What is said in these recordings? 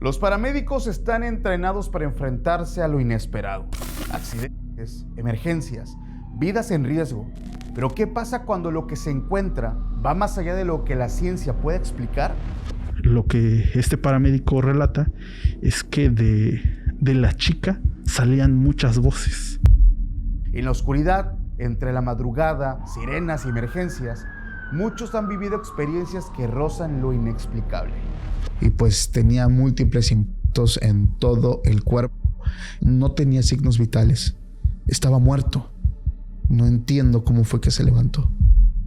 Los paramédicos están entrenados para enfrentarse a lo inesperado. Accidentes, emergencias, vidas en riesgo. Pero ¿qué pasa cuando lo que se encuentra va más allá de lo que la ciencia puede explicar? Lo que este paramédico relata es que de la chica salían muchas voces. En la oscuridad, entre la madrugada, sirenas y emergencias, muchos han vivido experiencias que rozan lo inexplicable. Y pues tenía múltiples impactos en todo el cuerpo. No tenía signos vitales. Estaba muerto. No entiendo cómo fue que se levantó.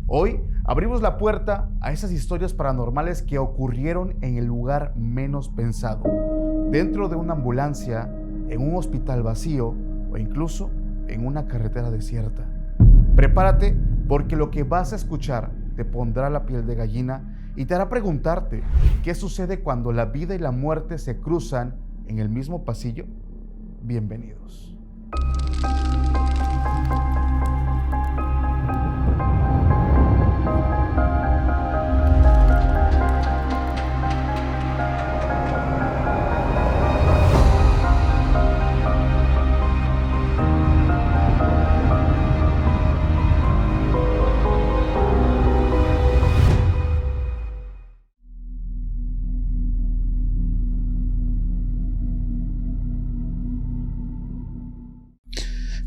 Hoy abrimos la puerta a esas historias paranormales que ocurrieron en el lugar menos pensado. Dentro de una ambulancia, en un hospital vacío o incluso en una carretera desierta. Prepárate porque lo que vas a escuchar te pondrá la piel de gallina y te hará preguntarte qué sucede cuando la vida y la muerte se cruzan en el mismo pasillo. Bienvenidos.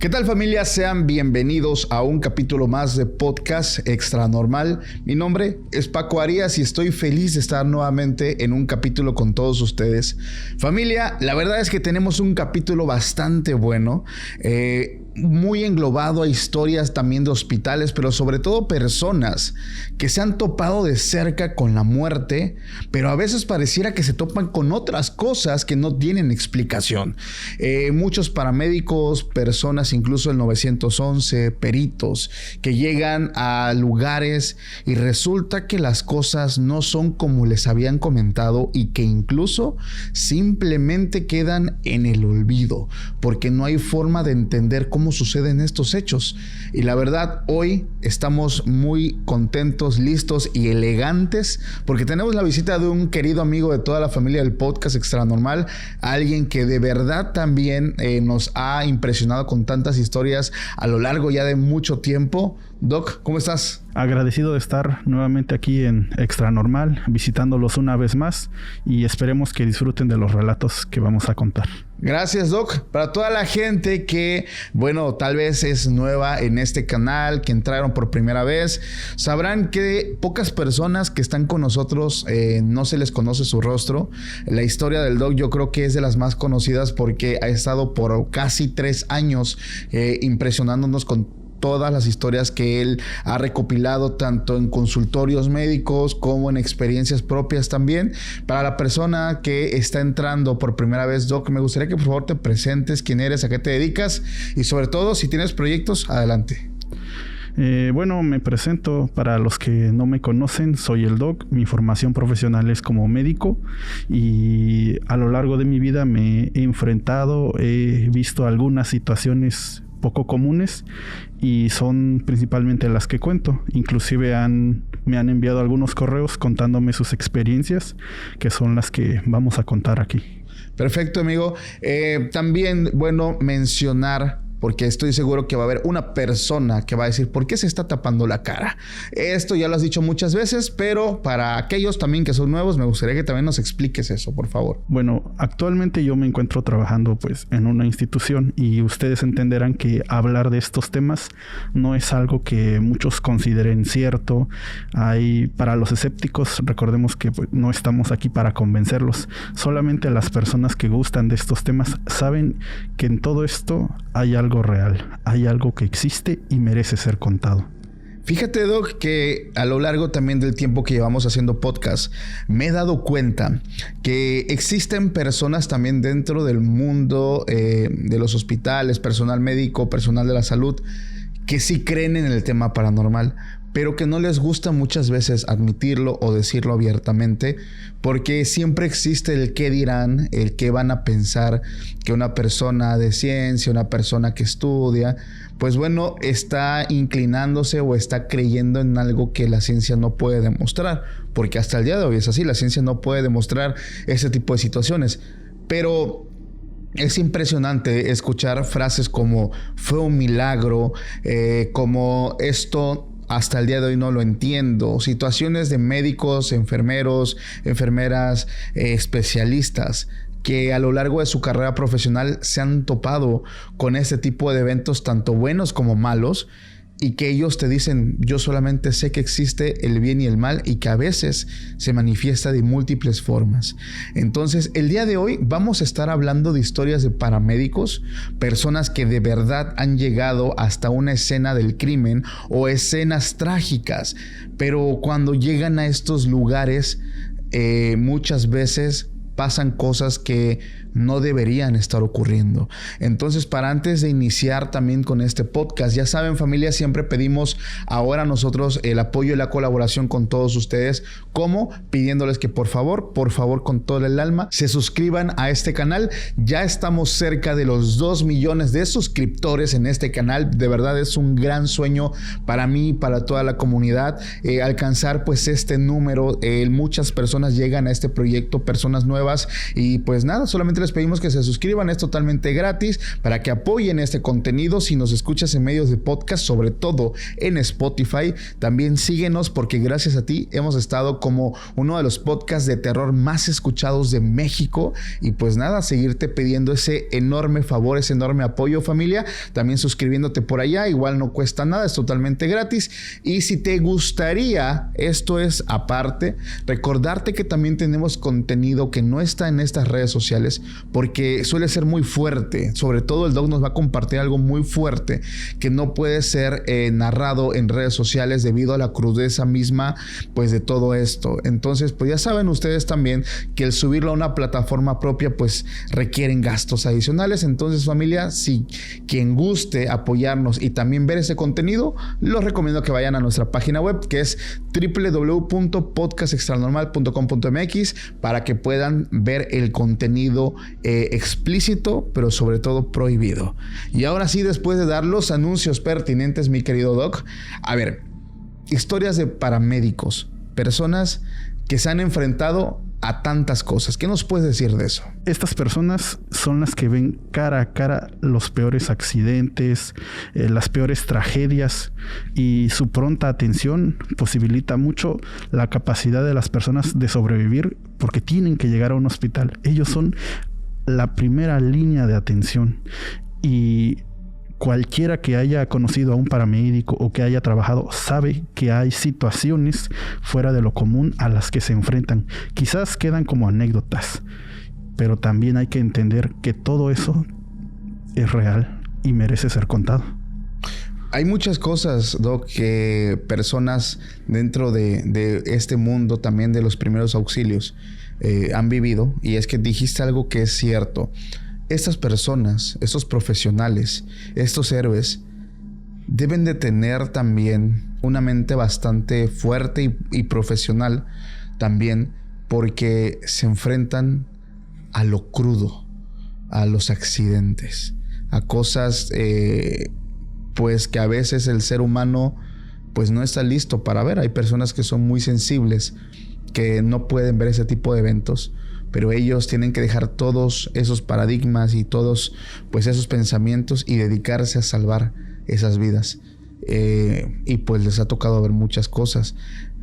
¿Qué tal, familia? Sean bienvenidos a un capítulo más de Podcast Extra Normal. Mi nombre es Paco Arias y estoy feliz de estar nuevamente en un capítulo con todos ustedes. Familia, la verdad es que tenemos un capítulo bastante bueno, muy englobado a historias también de hospitales, pero sobre todo personas que se han topado de cerca con la muerte, pero a veces pareciera que se topan con otras cosas que no tienen explicación. Muchos paramédicos, personas, incluso el 911, peritos, que llegan a lugares y resulta que las cosas no son como les habían comentado y que incluso simplemente quedan en el olvido, porque no hay forma de entender cómo suceden estos hechos. Y la verdad, hoy estamos muy contentos, listos y elegantes porque tenemos la visita de un querido amigo de toda la familia del Podcast Extra Normal, alguien que de verdad también nos ha impresionado con tantas historias a lo largo ya de mucho tiempo. Doc, ¿cómo estás? Agradecido de estar nuevamente aquí en Extra Normal, visitándolos una vez más y esperemos que disfruten de los relatos que vamos a contar. Gracias, Doc. Para toda la gente que, bueno, tal vez es nueva en este canal, que entraron por primera vez, sabrán que pocas personas que están con nosotros no se les conoce su rostro. La historia del Doc yo creo que es de las más conocidas porque ha estado por casi 3 años impresionándonos con todas las historias que él ha recopilado tanto en consultorios médicos como en experiencias propias también. Para la persona que está entrando por primera vez, Doc, me gustaría que por favor te presentes, quién eres, a qué te dedicas y sobre todo si tienes proyectos, adelante. Bueno, me presento para los que no me conocen, soy el Doc, mi formación profesional es como médico y a lo largo de mi vida me he enfrentado, he visto algunas situaciones poco comunes y son principalmente las que cuento. Inclusive me han enviado algunos correos contándome sus experiencias, que son las que vamos a contar aquí. Perfecto, amigo. También, bueno, mencionar, porque estoy seguro que va a haber una persona que va a decir, ¿por qué se está tapando la cara? Esto ya lo has dicho muchas veces, pero para aquellos también que son nuevos, me gustaría que también nos expliques eso, por favor. Bueno, actualmente yo me encuentro trabajando pues en una institución y ustedes entenderán que hablar de estos temas no es algo que muchos consideren cierto. Para los escépticos, recordemos que pues, no estamos aquí para convencerlos. Solamente las personas que gustan de estos temas saben que en todo esto hay algo real, hay algo que existe y merece ser contado. Fíjate, Doc, que a lo largo también del tiempo que llevamos haciendo podcast, me he dado cuenta que existen personas también dentro del mundo de los hospitales, personal médico, personal de la salud, que sí creen en el tema paranormal, pero que no les gusta muchas veces admitirlo o decirlo abiertamente, porque siempre existe el qué dirán, el qué van a pensar que una persona de ciencia, una persona que estudia, pues bueno, está inclinándose o está creyendo en algo que la ciencia no puede demostrar, porque hasta el día de hoy es así, la ciencia no puede demostrar ese tipo de situaciones. Pero es impresionante escuchar frases como fue un milagro, como esto hasta el día de hoy no lo entiendo. Situaciones de médicos, enfermeros, enfermeras, especialistas que a lo largo de su carrera profesional se han topado con este tipo de eventos, tanto buenos como malos, y que ellos te dicen, yo solamente sé que existe el bien y el mal y que a veces se manifiesta de múltiples formas. Entonces, el día de hoy vamos a estar hablando de historias de paramédicos, personas que de verdad han llegado hasta una escena del crimen o escenas trágicas, pero cuando llegan a estos lugares, muchas veces pasan cosas que no deberían estar ocurriendo. Entonces, para antes de iniciar también con este podcast, ya saben, familia, siempre pedimos ahora nosotros el apoyo y la colaboración con todos ustedes, como pidiéndoles que por favor, con todo el alma, se suscriban a este canal. Ya estamos cerca de los 2 millones de suscriptores en este canal. De verdad es un gran sueño para mí, para toda la comunidad, alcanzar pues este número. Muchas personas llegan a este proyecto, personas nuevas, y pues nada, solamente les pedimos que se suscriban, es totalmente gratis, para que apoyen este contenido. Si nos escuchas en medios de podcast, sobre todo en Spotify, también síguenos, porque gracias a ti hemos estado como uno de los podcasts de terror más escuchados de México. Y pues nada, seguirte pidiendo ese enorme favor, ese enorme apoyo, familia, también suscribiéndote por allá, igual no cuesta nada, es totalmente gratis. Y si te gustaría, esto es aparte, recordarte que también tenemos contenido que no está en estas redes sociales, porque suele ser muy fuerte. Sobre todo el Doc nos va a compartir algo muy fuerte que no puede ser narrado en redes sociales debido a la crudeza misma pues de todo esto. Entonces pues ya saben ustedes también que el subirlo a una plataforma propia pues requieren gastos adicionales. Entonces, familia, si quien guste apoyarnos y también ver ese contenido, los recomiendo que vayan a nuestra página web, que es www.podcastextranormal.com.mx, para que puedan ver el contenido explícito, pero sobre todo prohibido. Y ahora sí, después de dar los anuncios pertinentes, mi querido Doc, a ver, historias de paramédicos, personas que se han enfrentado a tantas cosas. ¿Qué nos puedes decir de eso? Estas personas son las que ven cara a cara los peores accidentes, las peores tragedias, y su pronta atención posibilita mucho la capacidad de las personas de sobrevivir, porque tienen que llegar a un hospital. Ellos son la primera línea de atención, y cualquiera que haya conocido a un paramédico o que haya trabajado sabe que hay situaciones fuera de lo común a las que se enfrentan. Quizás quedan como anécdotas, pero también hay que entender que todo eso es real y merece ser contado. Hay muchas cosas, Doc, que personas dentro de este mundo también de los primeros auxilios han vivido, y es que dijiste algo que es cierto. Estas personas, estos profesionales, estos héroes, deben de tener también una mente bastante fuerte y profesional también, porque se enfrentan a lo crudo, a los accidentes, a cosas pues que a veces el ser humano pues no está listo para ver. Hay personas que son muy sensibles, que no pueden ver ese tipo de eventos, pero ellos tienen que dejar todos esos paradigmas y todos pues esos pensamientos y dedicarse a salvar esas vidas. Y pues les ha tocado ver muchas cosas.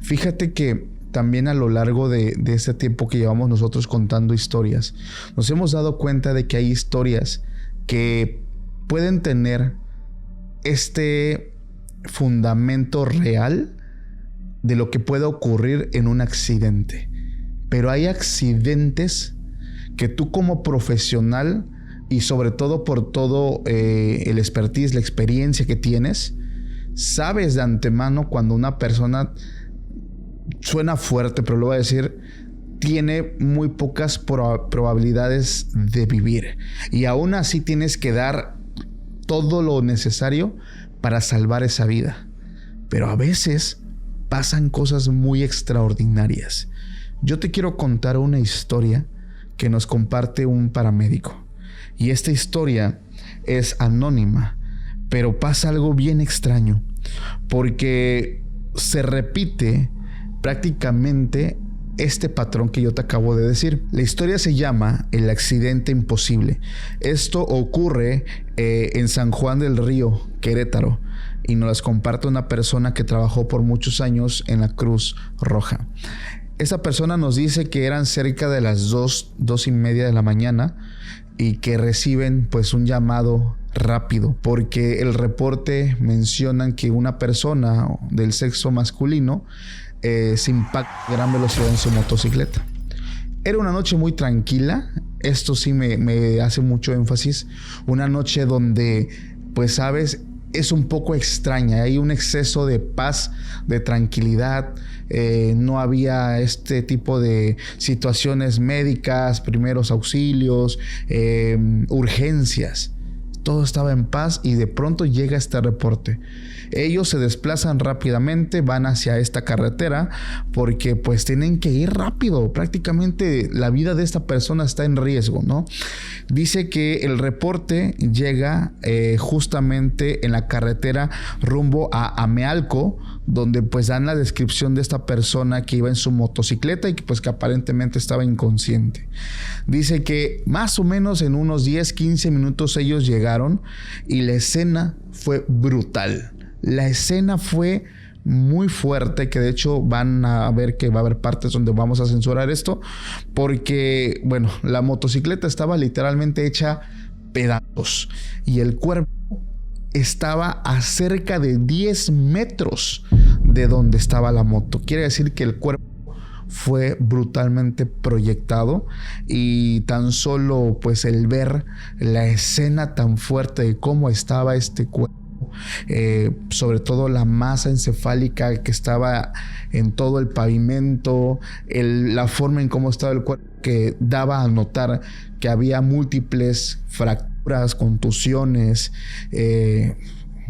Fíjate que también a lo largo de este tiempo que llevamos nosotros contando historias, nos hemos dado cuenta de que hay historias que pueden tener este fundamento real de lo que puede ocurrir en un accidente. Pero hay accidentes que tú como profesional, y sobre todo por todo el expertise, la experiencia que tienes, sabes de antemano cuando una persona, suena fuerte, pero lo voy a decir, tiene muy pocas probabilidades de vivir. Y aún así tienes que dar todo lo necesario para salvar esa vida. Pero a veces pasan cosas muy extraordinarias. Yo te quiero contar una historia que nos comparte un paramédico. Y esta historia es anónima, pero pasa algo bien extraño, porque se repite prácticamente este patrón que yo te acabo de decir. La historia se llama El accidente imposible. Esto ocurre en San Juan del Río, Querétaro, y nos las comparte una persona que trabajó por muchos años en la Cruz Roja. Esa persona nos dice que eran cerca de las 2:30 de la mañana y que reciben pues un llamado rápido, porque el reporte mencionan que una persona del sexo masculino se impacta a gran velocidad en su motocicleta. Era una noche muy tranquila. Esto sí me hace mucho énfasis. Una noche donde, pues sabes, es un poco extraña. Hay un exceso de paz, de tranquilidad. No había este tipo de situaciones médicas, primeros auxilios, urgencias. Todo estaba en paz y de pronto llega este reporte. Ellos se desplazan rápidamente, van hacia esta carretera porque pues tienen que ir rápido. Prácticamente la vida de esta persona está en riesgo, ¿no? Dice que el reporte llega justamente en la carretera rumbo a Amealco, donde pues dan la descripción de esta persona que iba en su motocicleta y que pues que aparentemente estaba inconsciente. Dice que más o menos en unos 10-15 minutos ellos llegaron y la escena fue brutal. La escena fue muy fuerte, que de hecho van a ver que va a haber partes donde vamos a censurar esto, porque, bueno, la motocicleta estaba literalmente hecha pedazos y el cuerpo estaba a cerca de 10 metros de donde estaba la moto. Quiere decir que el cuerpo fue brutalmente proyectado y tan solo pues el ver la escena tan fuerte de cómo estaba este cuerpo, sobre todo la masa encefálica que estaba en todo el pavimento, la forma en cómo estaba el cuerpo, que daba a notar que había múltiples fracturas, contusiones.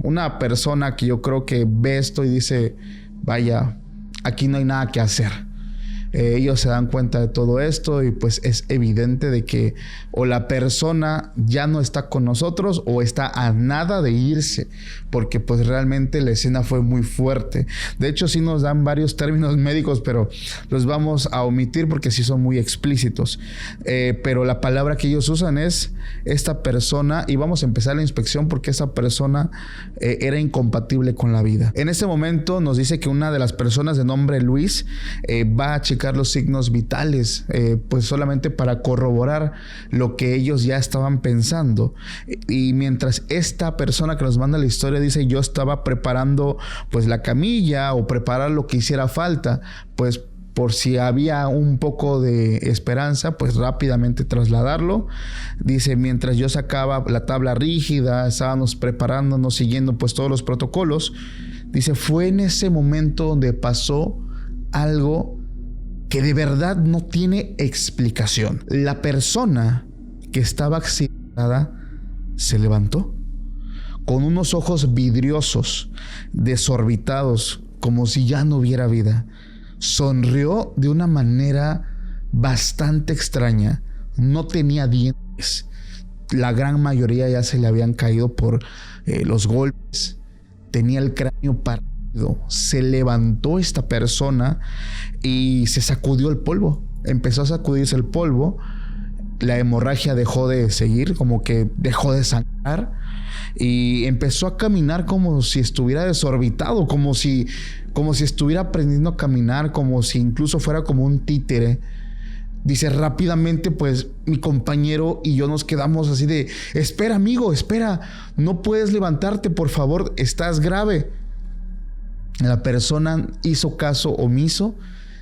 Una persona que yo creo que ve esto y dice, vaya, aquí no hay nada que hacer. Ellos se dan cuenta de todo esto y pues es evidente de que o la persona ya no está con nosotros o está a nada de irse, porque pues realmente la escena fue muy fuerte. De hecho sí nos dan varios términos médicos, pero los vamos a omitir porque sí son muy explícitos. Pero la palabra que ellos usan es esta persona, y vamos a empezar la inspección porque esa persona era incompatible con la vida. En este momento nos dice que una de las personas de nombre Luis va a checar los signos vitales, pues solamente para corroborar lo que ellos ya estaban pensando. Y mientras esta persona que nos manda la historia dice, yo estaba preparando pues la camilla o preparar lo que hiciera falta, pues por si había un poco de esperanza, pues rápidamente trasladarlo. Dice, mientras yo sacaba la tabla rígida, estábamos preparándonos, siguiendo pues todos los protocolos. Dice, fue en ese momento donde pasó algo que de verdad no tiene explicación. La persona que estaba accidentada se levantó con unos ojos vidriosos, desorbitados, como si ya no hubiera vida. Sonrió de una manera bastante extraña. No tenía dientes. La gran mayoría ya se le habían caído por los golpes. Tenía el cráneo partido. Se levantó esta persona y se sacudió el polvo. Empezó a sacudirse el polvo. La hemorragia dejó de seguir, como que dejó de sangrar, y empezó a caminar como si estuviera desorbitado, como si estuviera aprendiendo a caminar, como si incluso fuera como un títere. Dice, rápidamente pues mi compañero y yo nos quedamos así de, espera amigo, espera, no puedes levantarte, por favor, estás grave. La persona hizo caso omiso,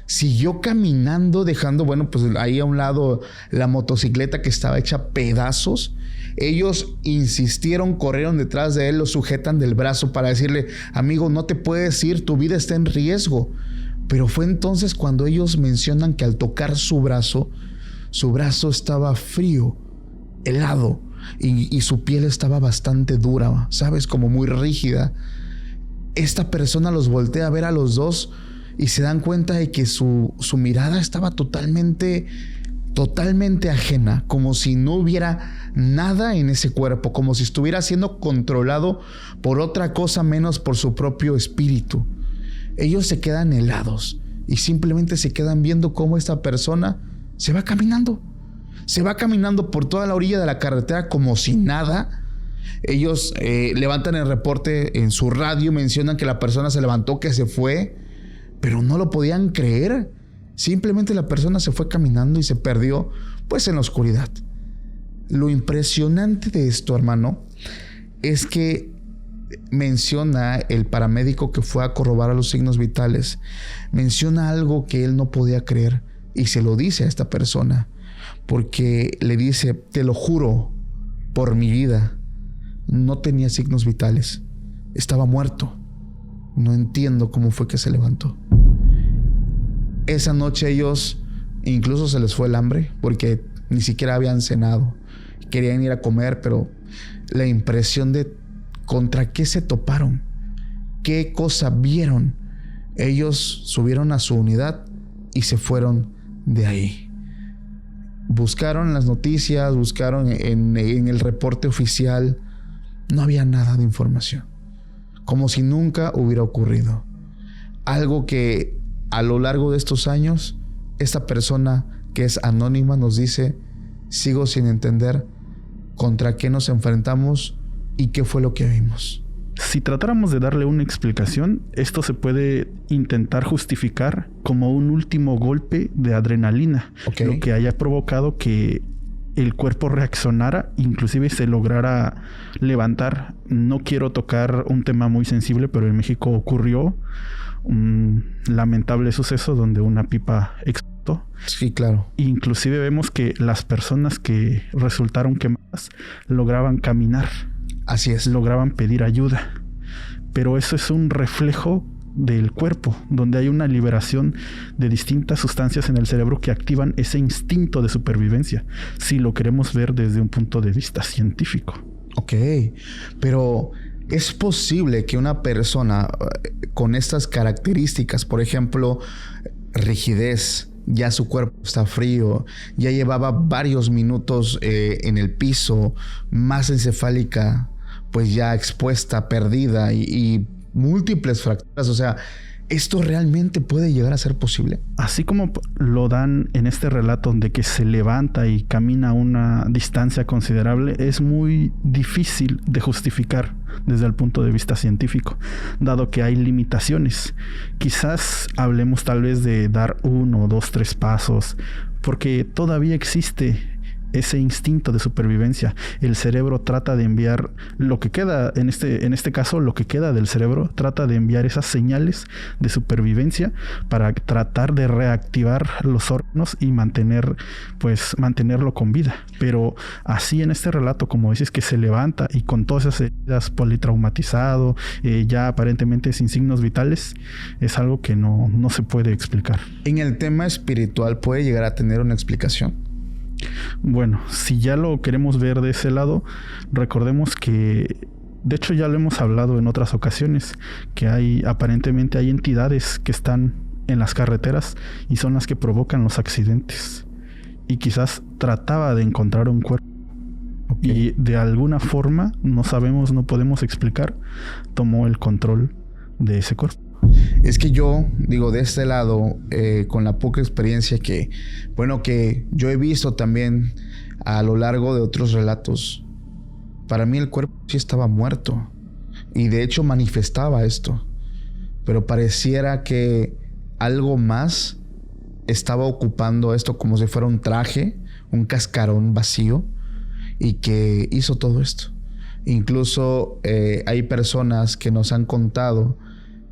siguió caminando, dejando, bueno, pues ahí a un lado la motocicleta que estaba hecha pedazos. Ellos insistieron, corrieron detrás de él, lo sujetan del brazo para decirle, amigo, no te puedes ir, tu vida está en riesgo. Pero fue entonces cuando ellos mencionan que al tocar su brazo estaba frío, helado, y su piel estaba bastante dura, ¿sabes? Como muy rígida. esta persona los voltea a ver a los dos y se dan cuenta de que su mirada estaba totalmente ajena, como si no hubiera nada en ese cuerpo, como si estuviera siendo controlado por otra cosa menos por su propio espíritu. Ellos se quedan helados y simplemente se quedan viendo cómo esta persona se va caminando por toda la orilla de la carretera como si nada. Ellos levantan el reporte en su radio, mencionan que la persona se levantó, que se fue, pero no lo podían creer. Simplemente la persona se fue caminando y se perdió, pues, en la oscuridad. Lo impresionante de esto, hermano, es que menciona el paramédico que fue a corroborar los signos vitales, menciona algo que él no podía creer y se lo dice a esta persona, porque le dice: te lo juro por mi vida, no tenía signos vitales, estaba muerto, no entiendo cómo fue que se levantó. Esa noche ellos incluso se les fue el hambre porque ni siquiera habían cenado, querían ir a comer, pero la impresión de contra qué se toparon, qué cosa vieron, ellos subieron a su unidad y se fueron de ahí. Buscaron las noticias, buscaron en el reporte oficial, no había nada de información, como si nunca hubiera ocurrido. Algo que a lo largo de estos años, esta persona que es anónima nos dice: sigo sin entender contra qué nos enfrentamos y qué fue lo que vimos. Si tratáramos de darle una explicación, esto se puede intentar justificar como un último golpe de adrenalina, lo que haya provocado que el cuerpo reaccionara, inclusive se lograra levantar. No quiero tocar un tema muy sensible, pero en México ocurrió un lamentable suceso donde una pipa explotó. Sí, claro. Inclusive vemos que las personas que resultaron quemadas lograban caminar. Así es. Lograban pedir ayuda. Pero eso es un reflejo del cuerpo, donde hay una liberación de distintas sustancias en el cerebro que activan ese instinto de supervivencia, si lo queremos ver desde un punto de vista científico. Ok, pero ¿es posible que una persona con estas características, por ejemplo, rigidez, ya su cuerpo está frío, ya llevaba varios minutos en el piso, masa encefálica pues ya expuesta, perdida y múltiples fracturas, o sea, ¿esto realmente puede llegar a ser posible? Así como lo dan en este relato de que se levanta y camina a una distancia considerable, es muy difícil de justificar desde el punto de vista científico, dado que hay limitaciones. Quizás hablemos tal vez de dar 1, 2, 3 pasos, porque todavía existe ese instinto de supervivencia. El cerebro trata de enviar lo que queda, en este caso, lo que queda del cerebro, trata de enviar esas señales de supervivencia para tratar de reactivar los órganos y mantenerlo con vida. Pero así en este relato, como dices, que se levanta y con todas esas heridas, politraumatizado, ya aparentemente sin signos vitales, es algo que no se puede explicar. En el tema espiritual, ¿puede llegar a tener una explicación? Bueno, si ya lo queremos ver de ese lado, recordemos que, de hecho ya lo hemos hablado en otras ocasiones, que aparentemente hay entidades que están en las carreteras y son las que provocan los accidentes. Y quizás trataba de encontrar un cuerpo. Y de alguna forma, no sabemos, no podemos explicar, tomó el control de ese cuerpo. Es que yo digo, de este lado, con la poca experiencia que yo he visto también a lo largo de otros relatos, para mí el cuerpo sí estaba muerto y de hecho manifestaba esto, pero pareciera que algo más estaba ocupando esto como si fuera un traje, un cascarón vacío, y que hizo todo esto. Incluso hay personas que nos han contado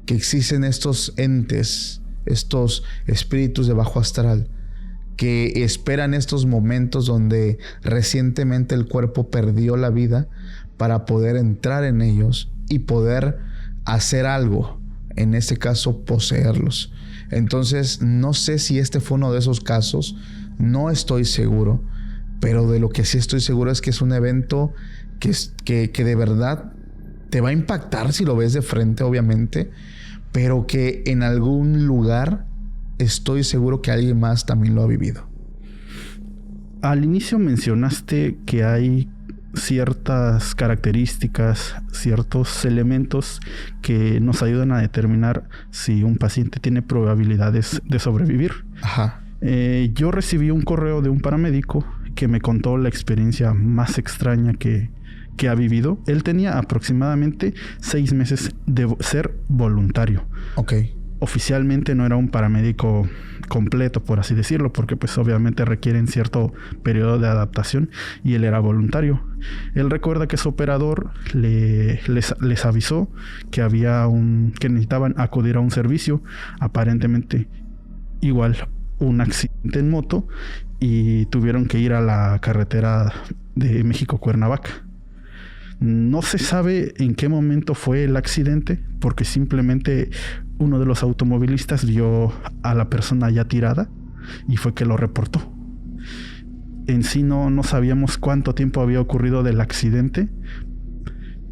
que existen estos entes, estos espíritus de bajo astral, que esperan estos momentos donde recientemente el cuerpo perdió la vida para poder entrar en ellos y poder hacer algo, en este caso poseerlos. Entonces no sé si este fue uno de esos casos, no estoy seguro, pero de lo que sí estoy seguro es que es un evento que de verdad te va a impactar si lo ves de frente, obviamente, pero que en algún lugar estoy seguro que alguien más también lo ha vivido. Al inicio mencionaste que hay ciertas características, ciertos elementos que nos ayudan a determinar si un paciente tiene probabilidades de sobrevivir. Ajá. Yo recibí un correo de un paramédico que me contó la experiencia más extraña que ha vivido. Él tenía aproximadamente 6 meses de ser voluntario. Ok. Oficialmente no era un paramédico completo, por así decirlo, porque pues obviamente requieren cierto periodo de adaptación, y él era voluntario. Él recuerda que su operador les avisó que que necesitaban acudir a un servicio, aparentemente igual un accidente en moto, y tuvieron que ir a la carretera de México-Cuernavaca. No se sabe en qué momento fue el accidente, porque simplemente uno de los automovilistas vio a la persona ya tirada y fue que lo reportó. En sí no sabíamos cuánto tiempo había ocurrido del accidente,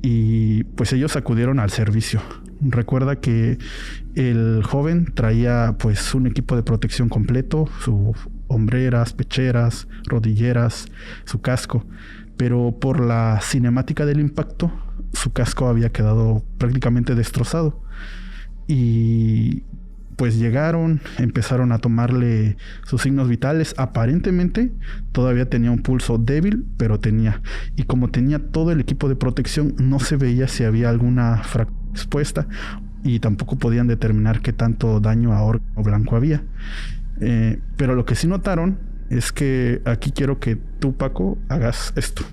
y pues ellos acudieron al servicio. Recuerda que el joven traía pues un equipo de protección completo, sus hombreras, pecheras, rodilleras, su casco, pero por la cinemática del impacto su casco había quedado prácticamente destrozado. Y pues llegaron, empezaron a tomarle sus signos vitales. Aparentemente todavía tenía un pulso débil, pero tenía. Y como tenía todo el equipo de protección, no se veía si había alguna fractura expuesta, y tampoco podían determinar qué tanto daño a órgano blanco había. Pero lo que sí notaron es que aquí quiero que tú, Paco, hagas esto.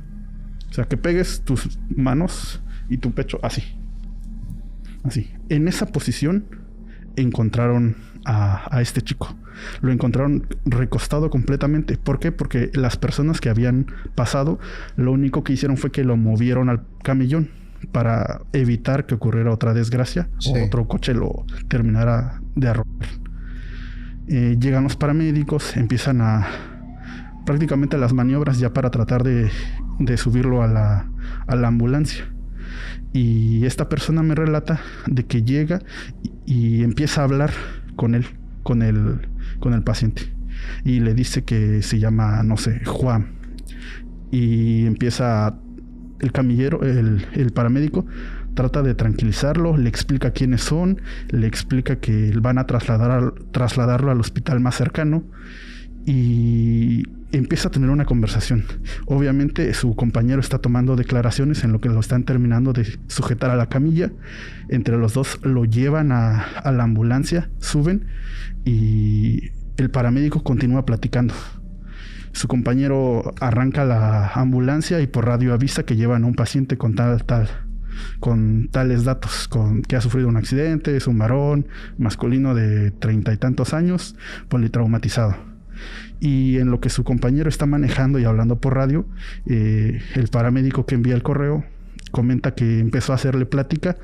O sea, que pegues tus manos y tu pecho así. Así. En esa posición encontraron a este chico. Lo encontraron recostado completamente. ¿Por qué? Porque las personas que habían pasado, lo único que hicieron fue que lo movieron al camellón para evitar que ocurriera otra desgracia, sí, o otro coche lo terminara de arrojar. Llegan los paramédicos, empiezan prácticamente las maniobras ya para tratar de subirlo a la ambulancia. Y esta persona me relata de que llega y empieza a hablar con el paciente, y le dice que se llama, no sé, Juan, y empieza el camillero, el paramédico trata de tranquilizarlo, le explica quiénes son, le explica que van a trasladarlo al hospital más cercano, y empieza a tener una conversación. Obviamente su compañero está tomando declaraciones en lo que lo están terminando de sujetar a la camilla. Entre los dos lo llevan a la ambulancia, suben, y el paramédico continúa platicando. Su compañero arranca la ambulancia y por radio avisa que llevan a un paciente con tales datos, que ha sufrido un accidente, es un varón masculino de 30 y tantos años, politraumatizado. Y en lo que su compañero está manejando y hablando por radio, el paramédico que envía el correo comenta que empezó a hacerle plática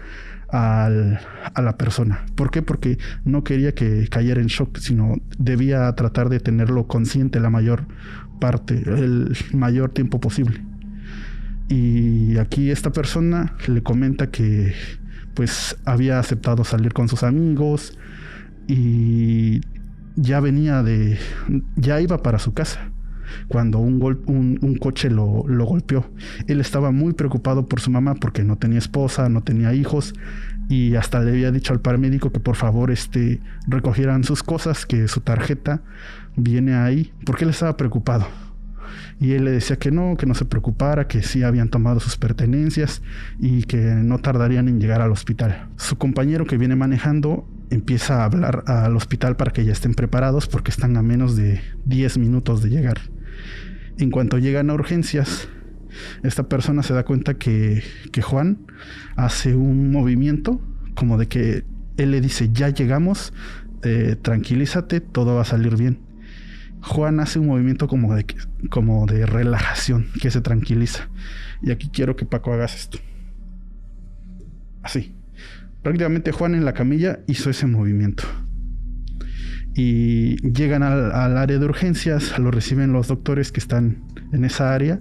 a la persona. ¿Por qué? Porque no quería que cayera en shock, sino debía tratar de tenerlo consciente el mayor tiempo posible. Y aquí esta persona le comenta que pues había aceptado salir con sus amigos y ya iba para su casa cuando un coche lo golpeó. Él estaba muy preocupado por su mamá porque no tenía esposa, no tenía hijos, y hasta le había dicho al paramédico que por favor recogieran sus cosas, que su tarjeta viene ahí, porque él estaba preocupado. Y él le decía que no se preocupara, que sí habían tomado sus pertenencias y que no tardarían en llegar al hospital. Su compañero que viene manejando empieza a hablar al hospital para que ya estén preparados, porque están a menos de 10 minutos de llegar. En cuanto llegan a urgencias, esta persona se da cuenta que Juan hace un movimiento como de que él le dice: ya llegamos, tranquilízate, todo va a salir bien. Juan hace un movimiento como de relajación, que se tranquiliza. Y aquí quiero que Paco hagas esto. Así. Prácticamente Juan en la camilla hizo ese movimiento. Y llegan al área de urgencias, lo reciben los doctores que están en esa área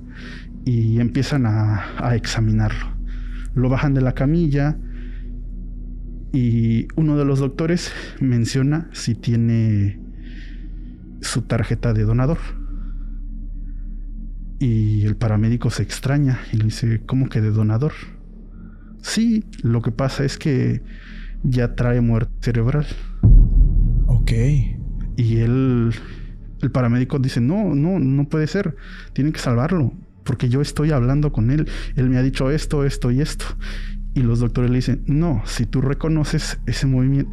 y empiezan a examinarlo. Lo bajan de la camilla y uno de los doctores menciona si tiene su tarjeta de donador. Y el paramédico se extraña y le dice, ¿cómo que de donador? Sí, lo que pasa es que ya trae muerte cerebral. Ok. Y el paramédico dice, no puede ser, tienen que salvarlo, porque yo estoy hablando con él, él me ha dicho esto y esto. Y los doctores le dicen, no, si tú reconoces ese movimiento,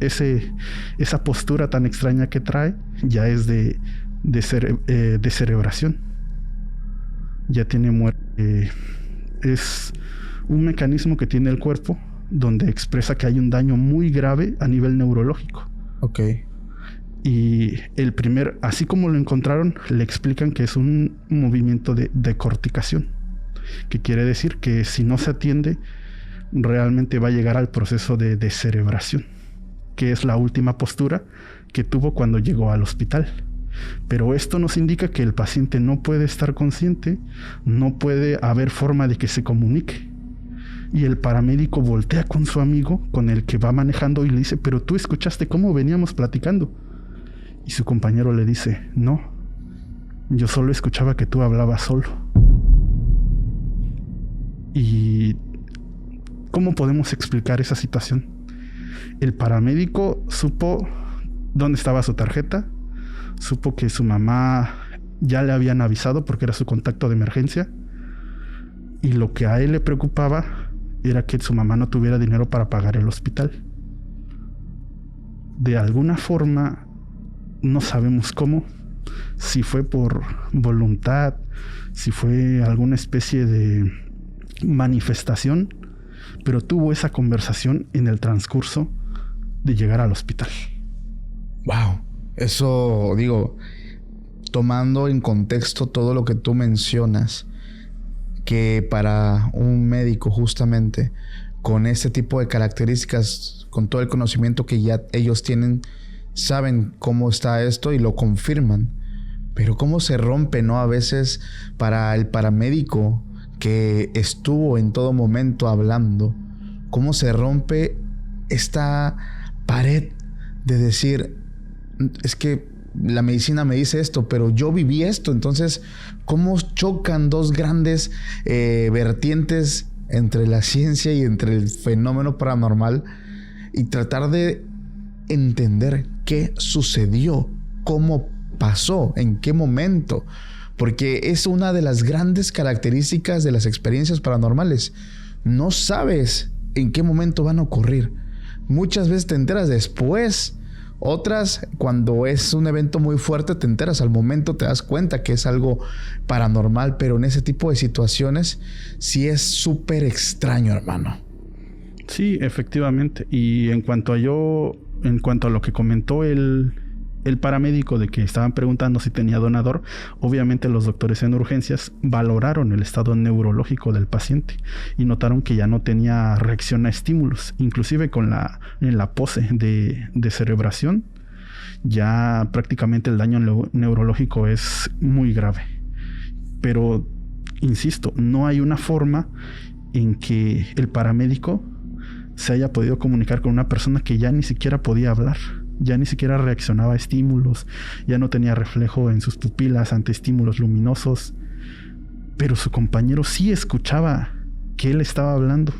esa postura tan extraña que trae, ya es de cerebración. Ya tiene muerte. Es un mecanismo que tiene el cuerpo donde expresa que hay un daño muy grave a nivel neurológico. Ok. Y así como lo encontraron, le explican que es un movimiento de decorticación, que quiere decir que si no se atiende, realmente va a llegar al proceso de descerebración, que es la última postura que tuvo cuando llegó al hospital. Pero esto nos indica que el paciente no puede estar consciente, no puede haber forma de que se comunique. Y el paramédico voltea con su amigo, con el que va manejando, y le dice, pero tú escuchaste cómo veníamos platicando. Y su compañero le dice, no, yo solo escuchaba que tú hablabas solo. ¿Y cómo podemos explicar esa situación? El paramédico supo dónde estaba su tarjeta, supo que su mamá ya le habían avisado porque era su contacto de emergencia, y lo que a él le preocupaba era que su mamá no tuviera dinero para pagar el hospital. De alguna forma, no sabemos cómo, si fue por voluntad, si fue alguna especie de manifestación, pero tuvo esa conversación en el transcurso de llegar al hospital. Wow. Eso, digo, tomando en contexto todo lo que tú mencionas, que para un médico justamente con este tipo de características, con todo el conocimiento que ya ellos tienen, saben cómo está esto y lo confirman. Pero cómo se rompe, ¿no? A veces para el paramédico que estuvo en todo momento hablando, cómo se rompe esta pared de decir, es que la medicina me dice esto, pero yo viví esto. Entonces, ¿cómo chocan dos grandes vertientes entre la ciencia y entre el fenómeno paranormal? Y tratar de entender qué sucedió, cómo pasó, en qué momento. Porque es una de las grandes características de las experiencias paranormales. No sabes en qué momento van a ocurrir. Muchas veces te enteras después. Otras, cuando es un evento muy fuerte, te enteras al momento, te das cuenta que es algo paranormal. Pero en ese tipo de situaciones sí es súper extraño, hermano. Sí, efectivamente. Y en cuanto a lo que comentó el paramédico de que estaban preguntando si tenía donador, obviamente los doctores en urgencias valoraron el estado neurológico del paciente y notaron que ya no tenía reacción a estímulos, inclusive en la pose de cerebración, ya prácticamente el daño neurológico es muy grave. Pero, insisto, no hay una forma en que el paramédico se haya podido comunicar con una persona que ya ni siquiera podía hablar. Ya ni siquiera reaccionaba a estímulos, ya no tenía reflejo en sus pupilas ante estímulos luminosos, pero su compañero sí escuchaba que él estaba hablando.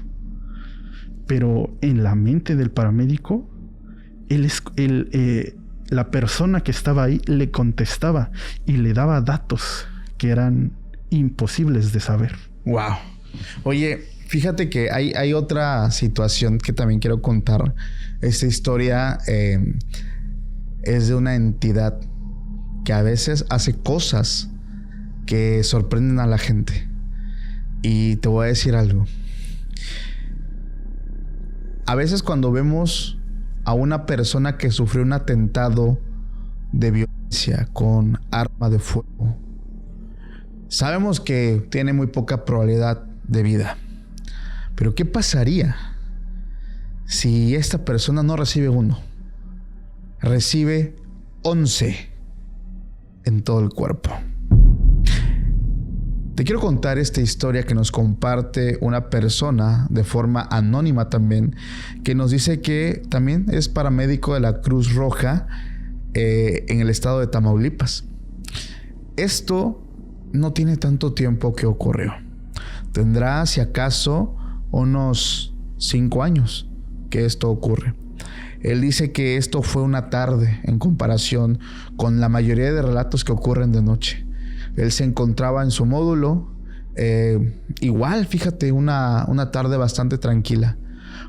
Pero en la mente del paramédico, la persona que estaba ahí le contestaba y le daba datos que eran imposibles de saber. Wow. Oye, fíjate que hay otra situación que también quiero contar. Esta historia es de una entidad que a veces hace cosas que sorprenden a la gente. Y te voy a decir algo. A veces cuando vemos a una persona que sufrió un atentado de violencia con arma de fuego, sabemos que tiene muy poca probabilidad de vida. Pero ¿qué pasaría si esta persona no recibe uno? Recibe 11 en todo el cuerpo. Te quiero contar esta historia que nos comparte una persona de forma anónima también, que nos dice que también es paramédico de la Cruz Roja en el estado de Tamaulipas. Esto no tiene tanto tiempo que ocurrió. Tendrá, si acaso, unos 5 años que esto ocurre. Él dice que esto fue una tarde en comparación con la mayoría de relatos que ocurren de noche. Él se encontraba en su módulo, igual, fíjate, una tarde bastante tranquila,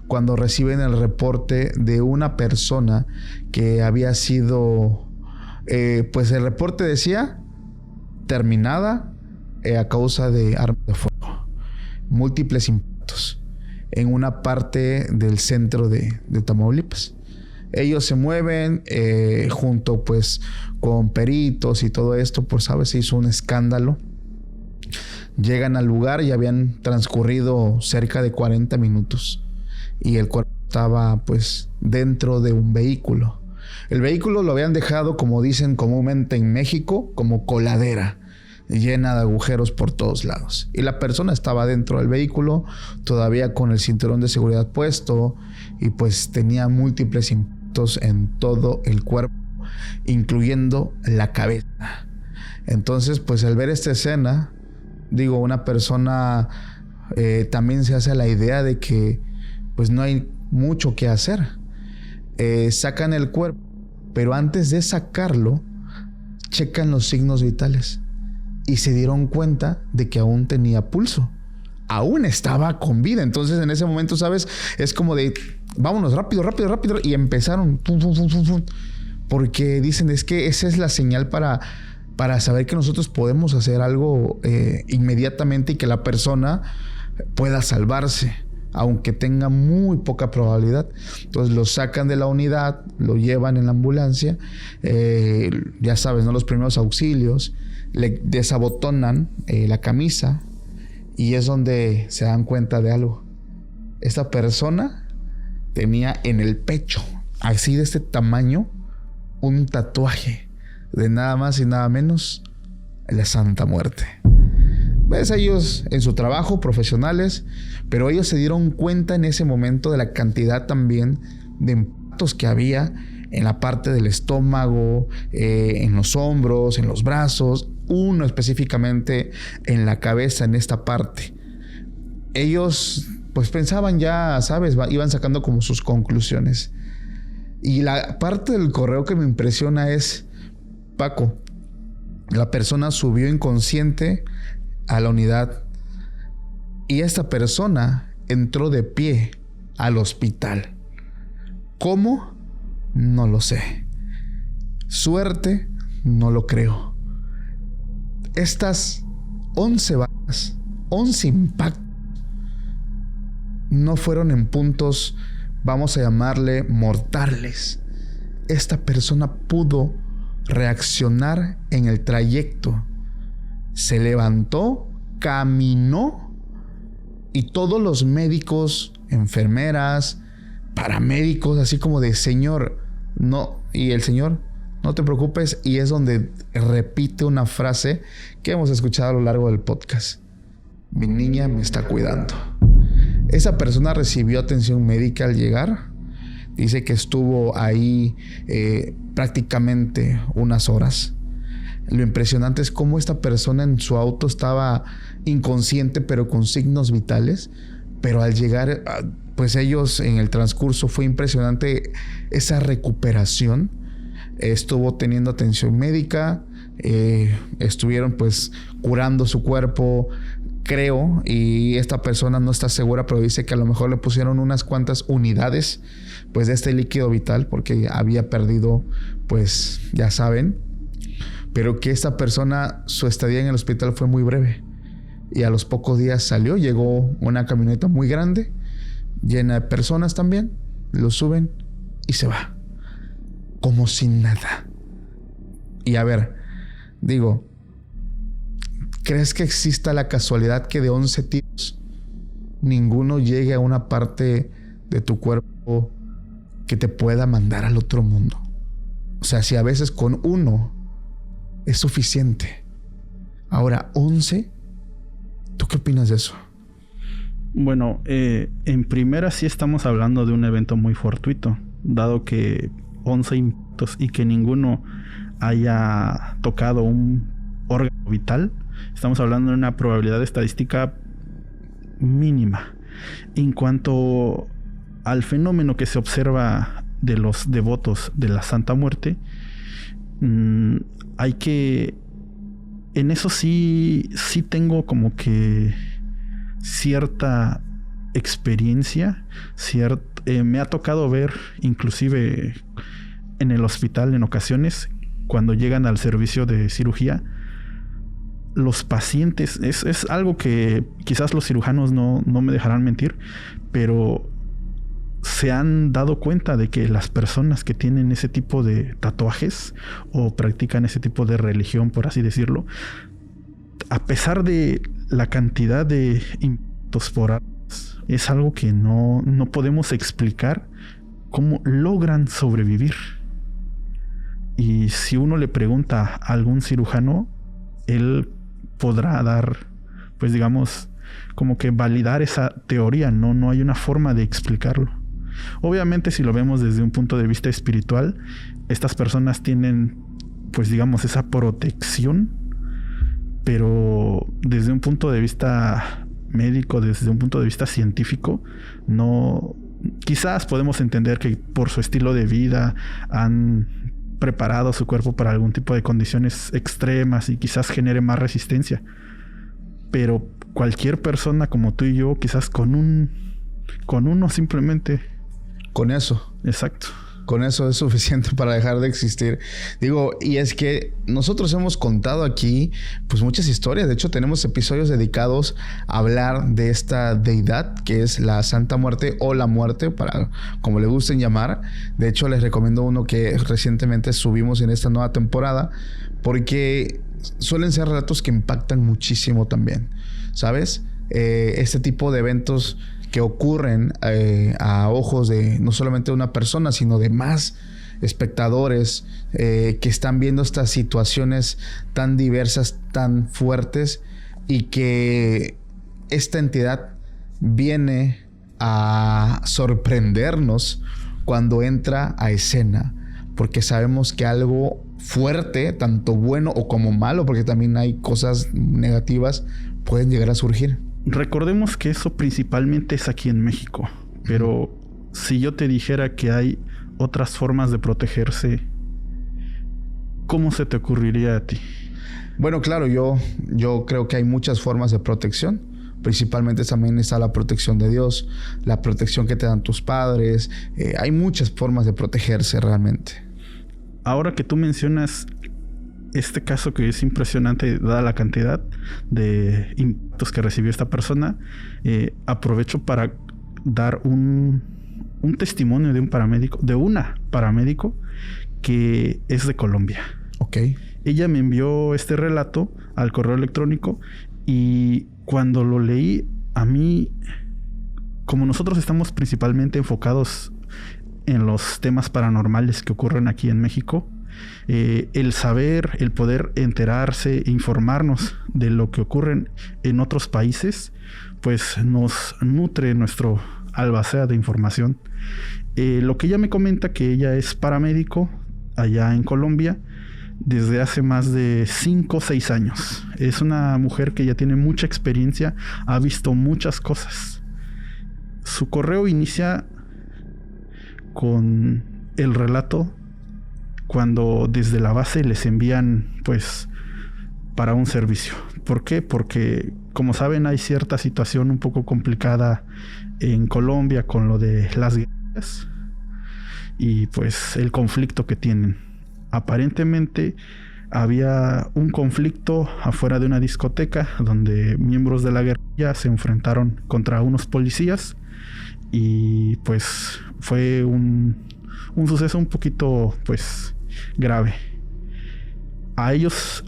cuando reciben el reporte de una persona que había sido, pues el reporte decía, terminada a causa de armas de fuego. Múltiples impactos en una parte del centro de Tamaulipas. Ellos se mueven junto pues con peritos y todo esto, pues sabes, se hizo un escándalo. Llegan al lugar y habían transcurrido cerca de 40 minutos y el cuerpo estaba pues dentro de un vehículo. El vehículo lo habían dejado, como dicen comúnmente en México, como coladera, llena de agujeros por todos lados. Y la persona estaba dentro del vehículo, todavía con el cinturón de seguridad puesto, y pues tenía múltiples impactos en todo el cuerpo, incluyendo la cabeza. Entonces, pues al ver esta escena, digo, una persona también se hace la idea de que pues no hay mucho que hacer. Sacan el cuerpo, pero antes de sacarlo, checan los signos vitales y se dieron cuenta de que aún tenía pulso. Aún estaba con vida. Entonces en ese momento, ¿sabes? Es como de, vámonos, rápido. Y empezaron, pum, porque dicen, es que esa es la señal para saber que nosotros podemos hacer algo inmediatamente y que la persona pueda salvarse, aunque tenga muy poca probabilidad. Entonces lo sacan de la unidad, lo llevan en la ambulancia, ya sabes, ¿no? Los primeros auxilios, le desabotonan la camisa y es donde se dan cuenta de algo. Esta persona tenía en el pecho, así de este tamaño, un tatuaje de nada más y nada menos la Santa Muerte. Ves, ellos en su trabajo, profesionales, pero ellos se dieron cuenta en ese momento de la cantidad también de impactos que había en la parte del estómago, en los hombros, en los brazos, uno específicamente en la cabeza, en esta parte. Ellos pues pensaban ya, ¿sabes? Iban sacando como sus conclusiones. Y la parte del correo que me impresiona es, Paco, la persona subió inconsciente a la unidad y esta persona entró de pie al hospital. ¿Cómo? No lo sé. Suerte, no lo creo. Estas 11 balas, 11 impactos, no fueron en puntos, vamos a llamarle, mortales. Esta persona pudo reaccionar en el trayecto. Se levantó, caminó y todos los médicos, enfermeras, paramédicos, así como de, señor, no. Y el señor, no te preocupes. Y es donde repite una frase que hemos escuchado a lo largo del podcast: mi niña me está cuidando. Esa persona recibió atención médica al llegar. Dice que estuvo ahí prácticamente unas horas. Lo impresionante es cómo esta persona en su auto estaba inconsciente, pero con signos vitales. Pero al llegar, pues ellos en el transcurso, fue impresionante esa recuperación. Estuvo teniendo atención médica, estuvieron pues curando su cuerpo, creo, y esta persona no está segura, pero dice que a lo mejor le pusieron unas cuantas unidades pues de este líquido vital porque había perdido, pues ya saben, pero que esta persona, su estadía en el hospital fue muy breve y a los pocos días salió. Llegó una camioneta muy grande, llena de personas también, lo suben y se va como sin nada. Y a ver, digo, ¿crees que exista la casualidad que de 11 tiros ninguno llegue a una parte de tu cuerpo que te pueda mandar al otro mundo? O sea, si a veces con uno es suficiente, ahora 11, qué opinas de eso? Bueno, en primera sí estamos hablando de un evento muy fortuito, dado que 11 impactos y que ninguno haya tocado un órgano vital. Estamos hablando de una probabilidad estadística mínima. En cuanto al fenómeno que se observa de los devotos de la Santa Muerte, hay que... En eso sí tengo como que cierta experiencia, me ha tocado ver inclusive en el hospital en ocasiones cuando llegan al servicio de cirugía, los pacientes, es algo que quizás los cirujanos no me dejarán mentir, pero se han dado cuenta de que las personas que tienen ese tipo de tatuajes o practican ese tipo de religión, por así decirlo, a pesar de la cantidad de impactos por armas, es algo que no podemos explicar cómo logran sobrevivir. Y si uno le pregunta a algún cirujano, él podrá dar, pues digamos, como que validar esa teoría. No hay una forma de explicarlo. Obviamente, si lo vemos desde un punto de vista espiritual, estas personas tienen, pues digamos, esa protección, pero desde un punto de vista médico, desde un punto de vista científico, no. Quizás podemos entender que por su estilo de vida han preparado su cuerpo para algún tipo de condiciones extremas y quizás genere más resistencia, pero cualquier persona como tú y yo, quizás con uno simplemente. Con eso. Exacto. Con eso es suficiente para dejar de existir. Digo, y es que nosotros hemos contado aquí pues muchas historias. De hecho, tenemos episodios dedicados a hablar de esta deidad que es la Santa Muerte o la Muerte, para como le gusten llamar. De hecho, les recomiendo uno que recientemente subimos en esta nueva temporada, porque suelen ser relatos que impactan muchísimo también, ¿sabes? Este tipo de eventos que ocurren a ojos de no solamente una persona, sino de más espectadores que están viendo estas situaciones tan diversas, tan fuertes, y que esta entidad viene a sorprendernos cuando entra a escena, porque sabemos que algo fuerte, tanto bueno o como malo, porque también hay cosas negativas, pueden llegar a surgir. Recordemos que eso principalmente es aquí en México, pero si yo te dijera que hay otras formas de protegerse, ¿cómo se te ocurriría a ti? Bueno, claro, yo creo que hay muchas formas de protección. Principalmente también está la protección de Dios, la protección que te dan tus padres. Hay muchas formas de protegerse realmente. Ahora que tú mencionas este caso, que es impresionante dada la cantidad de impactos que recibió esta persona, aprovecho para dar un testimonio de una paramédico que es de Colombia. Ok. Ella me envió este relato al correo electrónico y cuando lo leí, a mí, como nosotros estamos principalmente enfocados en los temas paranormales que ocurren aquí en México, el saber, el poder enterarse, informarnos de lo que ocurre en otros países, pues nos nutre nuestro albacea de información. Lo que ella me comenta, que ella es paramédico allá en Colombia desde hace más de 5 o 6 años. Es una mujer que ya tiene mucha experiencia, ha visto muchas cosas. Su correo inicia con el relato cuando desde la base les envían pues para un servicio. ¿Por qué? Porque como saben hay cierta situación un poco complicada en Colombia con lo de las guerras y pues el conflicto que tienen. Aparentemente había un conflicto afuera de una discoteca donde miembros de la guerrilla se enfrentaron contra unos policías y pues fue un suceso un poquito pues grave. A ellos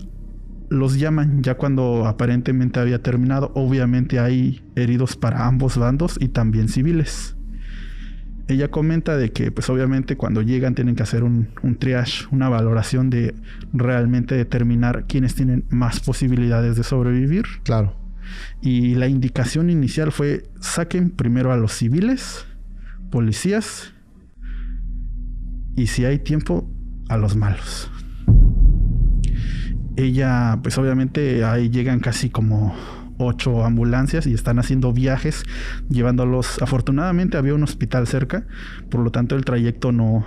los llaman ya cuando aparentemente había terminado. Obviamente hay heridos para ambos bandos y también civiles. Ella comenta de que pues obviamente cuando llegan tienen que hacer un triage, una valoración de realmente determinar quiénes tienen más posibilidades de sobrevivir. Claro. Y la indicación inicial fue: saquen primero a los civiles, policías, y si hay tiempo, a los malos. Ella, pues obviamente ahí llegan casi como 8 ambulancias y están haciendo viajes llevándolos. Afortunadamente había un hospital cerca, por lo tanto el trayecto no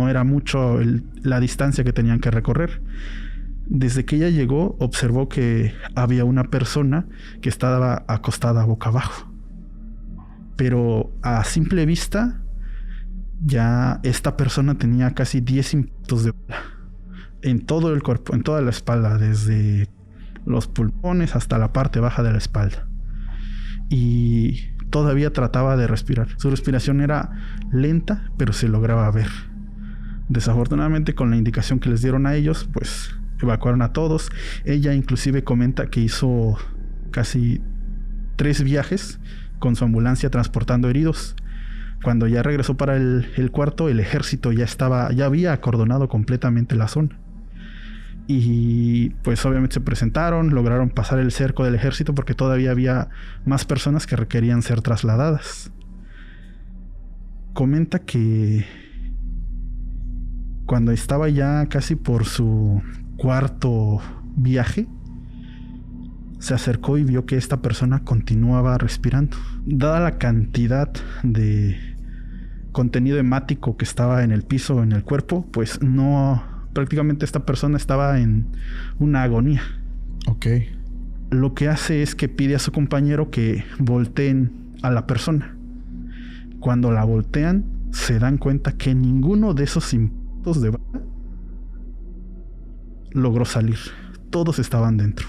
era mucho la distancia que tenían que recorrer. Desde que ella llegó, observó que había una persona que estaba acostada boca abajo, pero a simple vista ya esta persona tenía casi 10 impactos de bala en todo el cuerpo, en toda la espalda, desde los pulmones hasta la parte baja de la espalda, y todavía trataba de respirar. Su respiración era lenta, pero se lograba ver. Desafortunadamente, con la indicación que les dieron a ellos, pues evacuaron a todos. Ella inclusive comenta que hizo casi 3 viajes con su ambulancia transportando heridos. Cuando ya regresó para el cuarto, el ejército ya había acordonado completamente la zona. Y pues obviamente se presentaron, lograron pasar el cerco del ejército porque todavía había más personas que requerían ser trasladadas. Comenta que cuando estaba ya casi por su cuarto viaje, se acercó y vio que esta persona continuaba respirando. Dada la cantidad de contenido hemático que estaba en el piso, en el cuerpo, pues prácticamente esta persona estaba en una agonía. Ok. Lo que hace es que pide a su compañero que volteen a la persona. Cuando la voltean, se dan cuenta que ninguno de esos impactos de bala logró salir. Todos estaban dentro.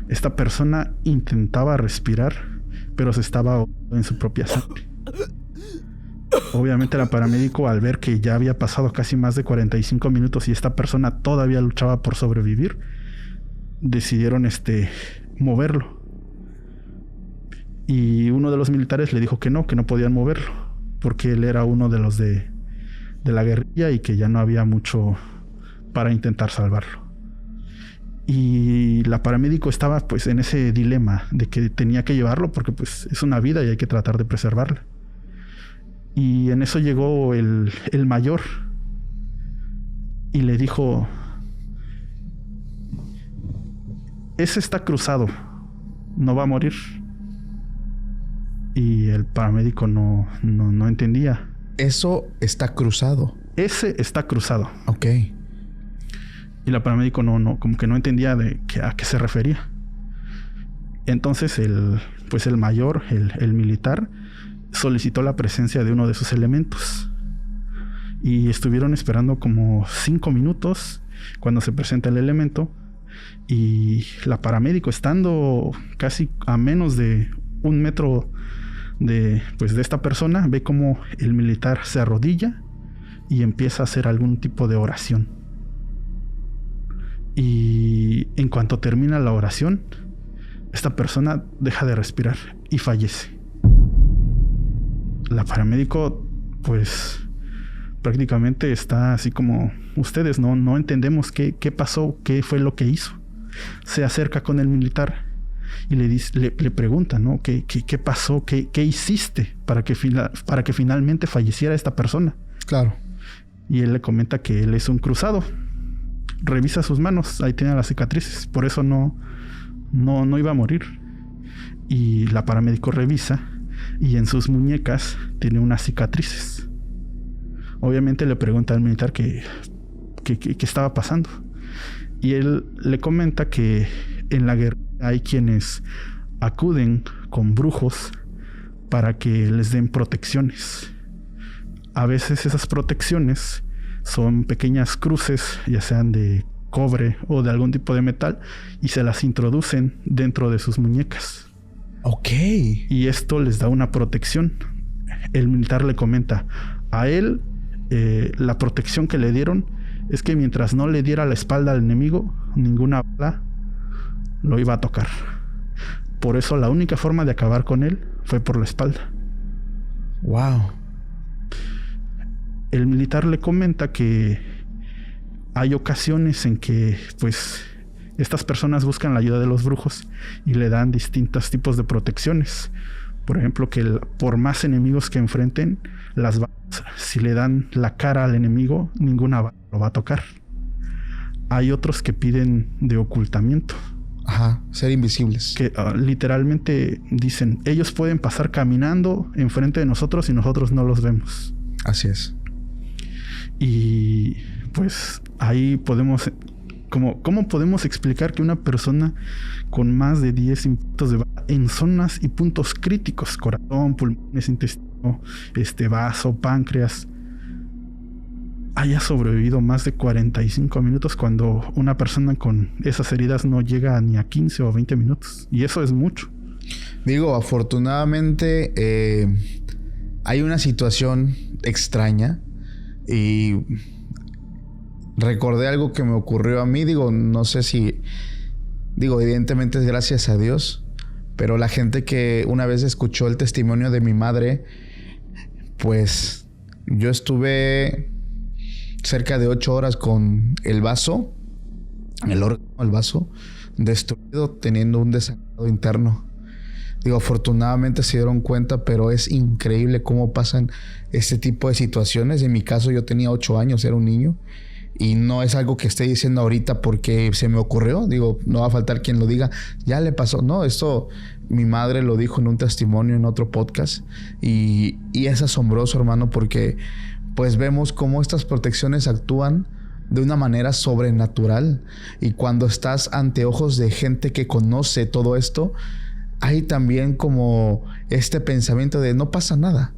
Esta persona intentaba respirar, pero se estaba ahogando en su propia sangre. Obviamente la paramédico, al ver que ya había pasado casi más de 45 minutos y esta persona todavía luchaba por sobrevivir, decidieron moverlo. Y uno de los militares le dijo que no podían moverlo, porque él era uno de los de la guerrilla y que ya no había mucho para intentar salvarlo. Y la paramédico estaba pues en ese dilema de que tenía que llevarlo porque pues es una vida y hay que tratar de preservarla. Y en eso llegó el mayor y le dijo: ese está cruzado, no va a morir. Y el paramédico no entendía. Eso está cruzado. Ese está cruzado. Ok. Y la paramédico como que no entendía a qué se refería. Entonces el mayor, el militar, solicitó la presencia de uno de sus elementos. Y estuvieron esperando como 5 minutos cuando se presenta el elemento. Y la paramédico, estando casi a menos de 1 metro de esta persona, ve como el militar se arrodilla y empieza a hacer algún tipo de oración. Y en cuanto termina la oración, esta persona deja de respirar y fallece. La paramédico pues prácticamente está así como ustedes, no entendemos qué pasó, qué fue lo que hizo. Se acerca con el militar y le pregunta, ¿no? ¿Qué pasó? ¿Qué hiciste para que finalmente falleciera esta persona? Claro. Y él le comenta que él es un cruzado. Revisa sus manos, ahí tiene las cicatrices, por eso no iba a morir. Y la paramédico revisa y en sus muñecas tiene unas cicatrices. Obviamente le pregunta al militar qué estaba pasando. Y él le comenta que en la guerra hay quienes acuden con brujos para que les den protecciones. A veces esas protecciones son pequeñas cruces, ya sean de cobre o de algún tipo de metal, y se las introducen dentro de sus muñecas. Ok. Y esto les da una protección. El militar le comenta a él, la protección que le dieron es que mientras no le diera la espalda al enemigo, ninguna bala lo iba a tocar. Por eso la única forma de acabar con él fue por la espalda. Wow. El militar le comenta que hay ocasiones en que pues Estas personas buscan la ayuda de los brujos y le dan distintos tipos de protecciones. Por ejemplo, que por más enemigos que enfrenten, las balas, si le dan la cara al enemigo, ninguna bala lo va a tocar. Hay otros que piden de ocultamiento. Ajá, ser invisibles. Que literalmente dicen, ellos pueden pasar caminando enfrente de nosotros y nosotros no los vemos. Así es. Y pues ahí podemos... ¿Cómo podemos explicar que una persona con más de 10 impactos de bala en zonas y puntos críticos, corazón, pulmones, intestino, vaso, páncreas, haya sobrevivido más de 45 minutos cuando una persona con esas heridas no llega ni a 15 o 20 minutos? Y eso es mucho. Digo, afortunadamente hay una situación extraña y recordé algo que me ocurrió a mí. Digo, no sé si... Digo, evidentemente es gracias a Dios, pero la gente que una vez escuchó el testimonio de mi madre, pues yo estuve cerca de 8 horas con el vaso, el vaso destruido, teniendo un desangrado interno. Digo, afortunadamente se dieron cuenta, pero es increíble cómo pasan este tipo de situaciones. En mi caso, yo tenía 8 años, era un niño. Y no es algo que esté diciendo ahorita porque se me ocurrió. Digo, no va a faltar quien lo diga. Ya le pasó. No, esto mi madre lo dijo en un testimonio en otro podcast. Y es asombroso, hermano, porque pues vemos cómo estas protecciones actúan de una manera sobrenatural. Y cuando estás ante ojos de gente que conoce todo esto, hay también como este pensamiento de no pasa nada.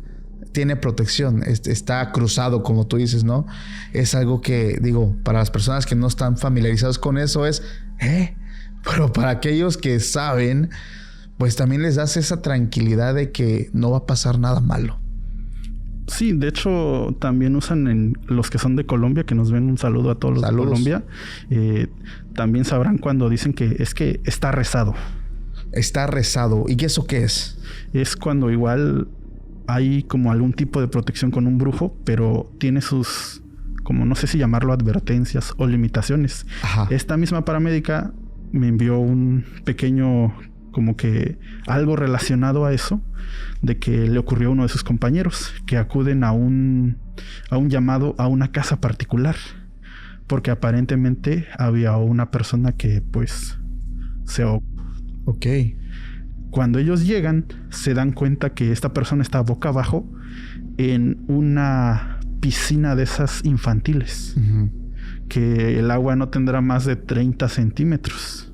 Tiene protección, está cruzado, como tú dices, ¿no? Es algo que, digo, para las personas que no están familiarizados con eso es, pero para aquellos que saben, pues también les das esa tranquilidad de que no va a pasar nada malo. Sí, de hecho, también usan en los que son de Colombia, que nos ven, un saludo a todos los de Colombia. También sabrán cuando dicen que está rezado. Está rezado. ¿Y eso qué es? Es cuando igual hay como algún tipo de protección con un brujo, pero tiene sus, como no sé si llamarlo advertencias o limitaciones. Ajá. Esta misma paramédica me envió un pequeño, como que algo relacionado a eso, de que le ocurrió a uno de sus compañeros, que acuden a un llamado a una casa particular, porque aparentemente había una persona que pues se ahogó. Ok. Cuando ellos llegan, se dan cuenta que esta persona está boca abajo en una piscina de esas infantiles. Uh-huh. Que el agua no tendrá más de 30 centímetros.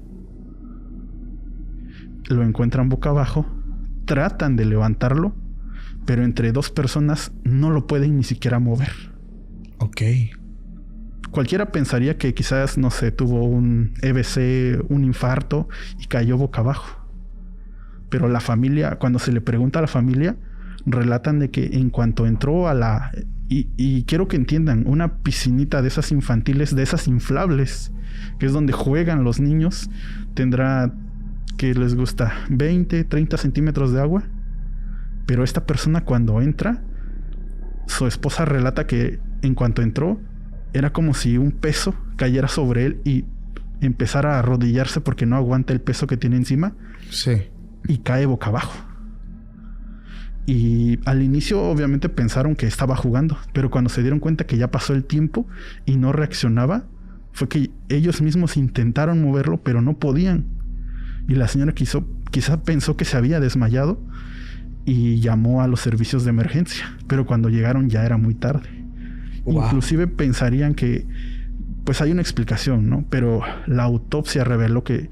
Lo encuentran boca abajo, tratan de levantarlo, pero entre 2 personas no lo pueden ni siquiera mover. Ok. Cualquiera pensaría que quizás, no sé, tuvo un EBC, un infarto y cayó boca abajo. Pero la familia, cuando se le pregunta a la familia, relatan de que en cuanto entró a la... Y quiero que entiendan, una piscinita de esas infantiles, de esas inflables, que es donde juegan los niños, tendrá, ¿qué les gusta? 20, 30 centímetros de agua. Pero esta persona cuando entra, su esposa relata que en cuanto entró, era como si un peso cayera sobre él y empezara a arrodillarse porque no aguanta el peso que tiene encima. Sí. Y cae boca abajo. Y al inicio obviamente pensaron que estaba jugando, pero cuando se dieron cuenta que ya pasó el tiempo y no reaccionaba, fue que ellos mismos intentaron moverlo, pero no podían. Y la señora quizá pensó que se había desmayado y llamó a los servicios de emergencia, pero cuando llegaron ya era muy tarde. Wow. Inclusive pensarían que pues hay una explicación, ¿no? Pero la autopsia reveló que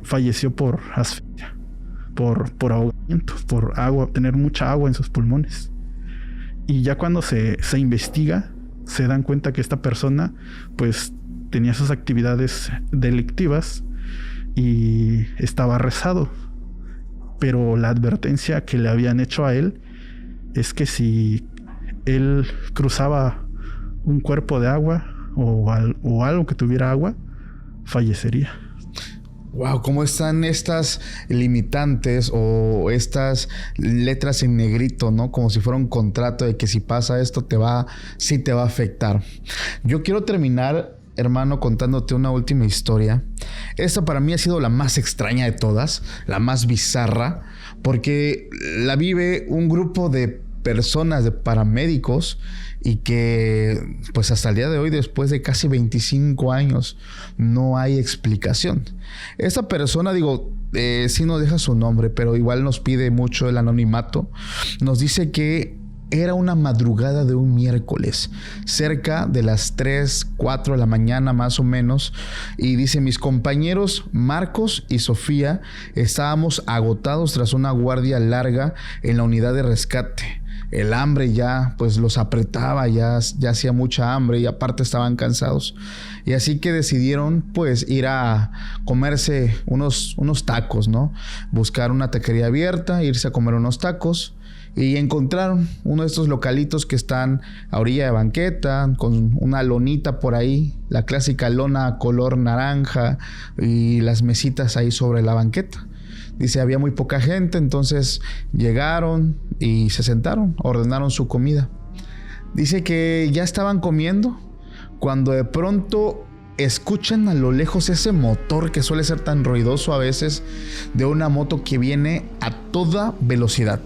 falleció por asfixia. Por ahogamiento, por agua, tener mucha agua en sus pulmones. Y ya cuando se investiga, se dan cuenta que esta persona pues tenía sus actividades delictivas y estaba rezado. Pero la advertencia que le habían hecho a él es que si él cruzaba un cuerpo de agua o algo que tuviera agua, fallecería. Wow, ¿cómo están estas limitantes o estas letras en negrito, ¿no? Como si fuera un contrato de que si pasa esto sí te va a afectar. Yo quiero terminar hermano, contándote una última historia. Esta para mí ha sido la más extraña de todas, la más bizarra, porque la vive un grupo de personas, de paramédicos, y que pues hasta el día de hoy, después de casi 25 años, no hay explicación. Esta persona, sí nos deja su nombre, pero igual nos pide mucho el anonimato. Nos dice que era una madrugada de un miércoles, cerca de las 3, 4 de la mañana más o menos. Y dice, mis compañeros Marcos y Sofía estábamos agotados tras una guardia larga en la unidad de rescate. El hambre ya pues los apretaba, ya hacía mucha hambre y aparte estaban cansados. Y así que decidieron pues ir a comerse unos tacos, ¿no? Buscar una taquería abierta, irse a comer unos tacos. Y encontraron uno de estos localitos que están a orilla de banqueta, con una lonita por ahí, la clásica lona color naranja, y las mesitas ahí sobre la banqueta. Dice, había muy poca gente, entonces llegaron y se sentaron, ordenaron su comida. Dice que ya estaban comiendo cuando de pronto escuchan a lo lejos ese motor que suele ser tan ruidoso a veces, de una moto que viene a toda velocidad.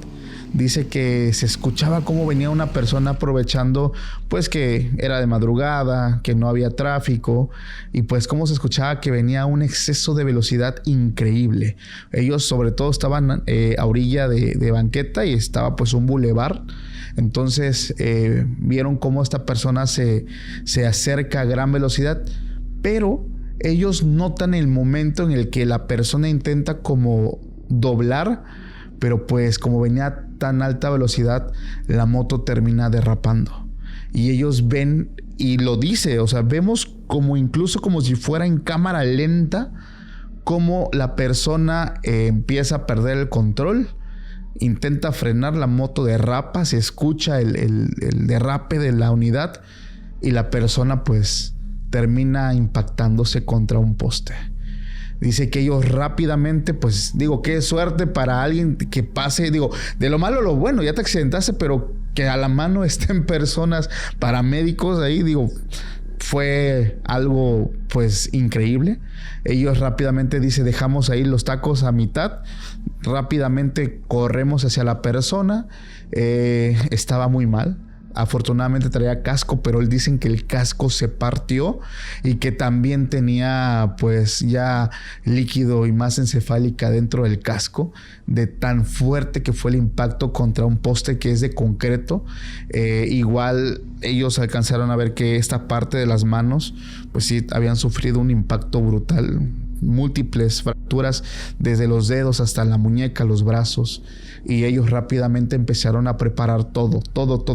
Dice que se escuchaba cómo venía una persona aprovechando pues que era de madrugada, que no había tráfico, y pues cómo se escuchaba que venía a un exceso de velocidad increíble. Ellos sobre todo estaban a orilla de banqueta y estaba pues un bulevar. Entonces vieron cómo esta persona se acerca a gran velocidad, pero ellos notan el momento en el que la persona intenta como doblar, pero pues como venía a tan alta velocidad, la moto termina derrapando. Y ellos ven, y lo dice, o sea, vemos como incluso como si fuera en cámara lenta, cómo la persona empieza a perder el control, intenta frenar, la moto derrapa, se escucha el derrape de la unidad y la persona pues termina impactándose contra un poste. Dice que ellos rápidamente, pues qué suerte para alguien que pase, de lo malo a lo bueno, ya te accidentaste, pero que a la mano estén personas, paramédicos ahí, fue algo pues increíble. Ellos rápidamente, dice, dejamos ahí los tacos a mitad, rápidamente corremos hacia la persona, estaba muy mal. Afortunadamente traía casco, pero dicen que el casco se partió y que también tenía pues ya líquido y masa encefálica dentro del casco, de tan fuerte que fue el impacto contra un poste que es de concreto. Igual ellos alcanzaron a ver que esta parte de las manos pues sí habían sufrido un impacto brutal, múltiples fracturas desde los dedos hasta la muñeca, los brazos. Y ellos rápidamente empezaron a preparar todo.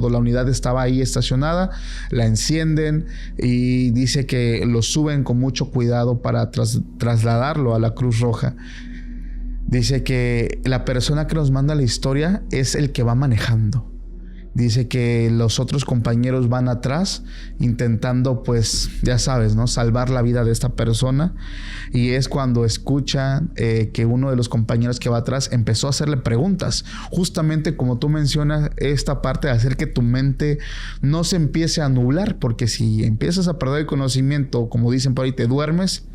La unidad estaba ahí estacionada, la encienden y dice que lo suben con mucho cuidado para trasladarlo a la Cruz Roja. Dice que la persona que nos manda la historia es el que va manejando. Dice que los otros compañeros van atrás intentando, pues, ya sabes, ¿no?, salvar la vida de esta persona. Y es cuando escuchan que uno de los compañeros que va atrás empezó a hacerle preguntas. Justamente como tú mencionas, esta parte de hacer que tu mente no se empiece a nublar. Porque si empiezas a perder el conocimiento, como dicen por ahí, te duermes,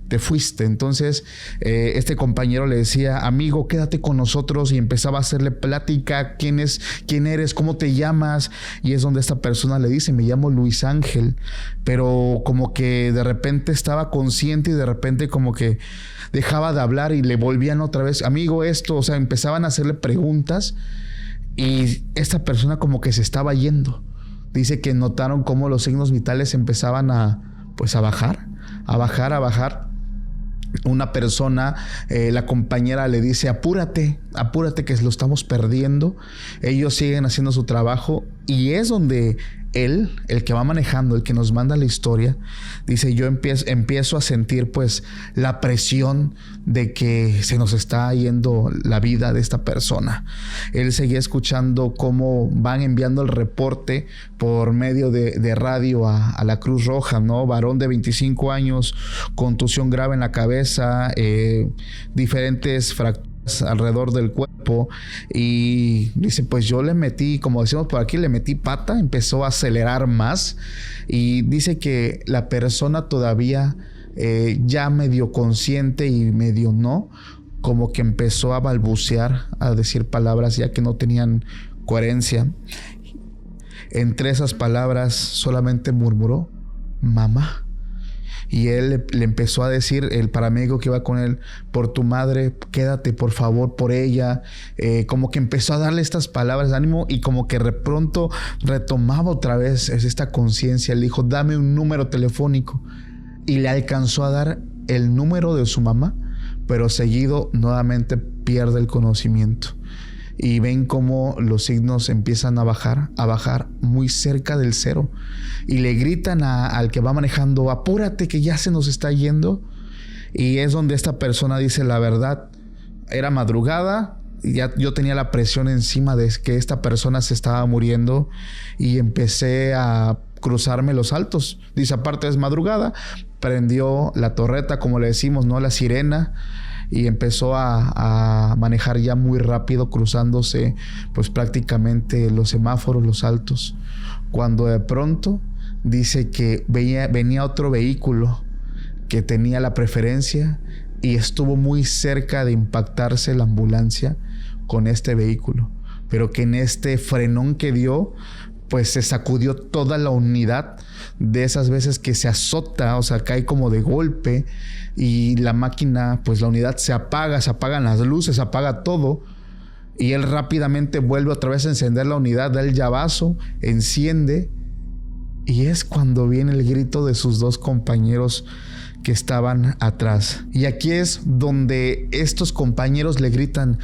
te fuiste. Entonces este compañero le decía, amigo, quédate con nosotros, y empezaba a hacerle plática, quién eres, cómo te llamas, y es donde esta persona le dice, me llamo Luis Ángel, pero como que de repente estaba consciente y de repente como que dejaba de hablar y le volvían otra vez, amigo, esto, o sea, empezaban a hacerle preguntas y esta persona como que se estaba yendo. Dice que notaron cómo los signos vitales empezaban a bajar. Una persona, la compañera le dice, apúrate que lo estamos perdiendo. Ellos siguen haciendo su trabajo y es donde él, el que va manejando, el que nos manda la historia, dice, yo empiezo a sentir pues la presión de que se nos está yendo la vida de esta persona. Él seguía escuchando cómo van enviando el reporte por medio de radio a la Cruz Roja, ¿no? Varón de 25 años, contusión grave en la cabeza, diferentes fracturas alrededor del cuerpo y dice, pues yo le metí, como decimos por aquí, le metí pata, empezó a acelerar más y dice que la persona todavía ya medio consciente y medio no, como que empezó a balbucear, a decir palabras ya que no tenían coherencia. Entre esas palabras solamente murmuró, mamá. Y él le empezó a decir, el paramédico que iba con él, por tu madre, quédate por favor por ella. Como que empezó a darle estas palabras de ánimo y como que de pronto retomaba otra vez esta conciencia. Le dijo, dame un número telefónico. Y le alcanzó a dar el número de su mamá, pero seguido nuevamente pierde el conocimiento. Y ven cómo los signos empiezan a bajar muy cerca del cero. Y le gritan al que va manejando, apúrate que ya se nos está yendo. Y es donde esta persona dice la verdad. Era madrugada, ya yo tenía la presión encima de que esta persona se estaba muriendo y empecé a cruzarme los altos. Dice, aparte es madrugada, prendió la torreta, como le decimos, ¿no? La sirena. Y empezó a manejar ya muy rápido, cruzándose pues prácticamente los semáforos, los altos. Cuando de pronto dice que venía otro vehículo que tenía la preferencia y estuvo muy cerca de impactarse la ambulancia con este vehículo. Pero que en este frenón que dio, pues se sacudió toda la unidad, de esas veces que se azota, o sea, cae como de golpe y la máquina, pues la unidad se apagan las luces, se apaga todo y él rápidamente vuelve otra vez a encender la unidad, da el llavazo, enciende y es cuando viene el grito de sus dos compañeros que estaban atrás. Y aquí es donde estos compañeros le gritan,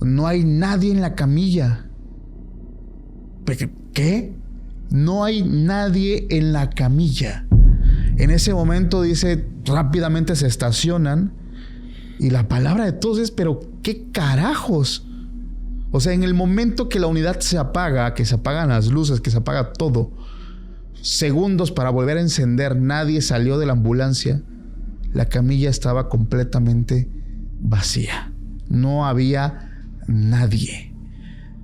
no hay nadie en la camilla. ¿Qué? No hay nadie en la camilla. En ese momento dice, rápidamente se estacionan y la palabra de todos es, pero ¿qué carajos? O sea, en el momento que la unidad se apaga, que se apagan las luces, que se apaga todo, segundos para volver a encender, nadie salió de la ambulancia, la camilla estaba completamente vacía. No había nadie.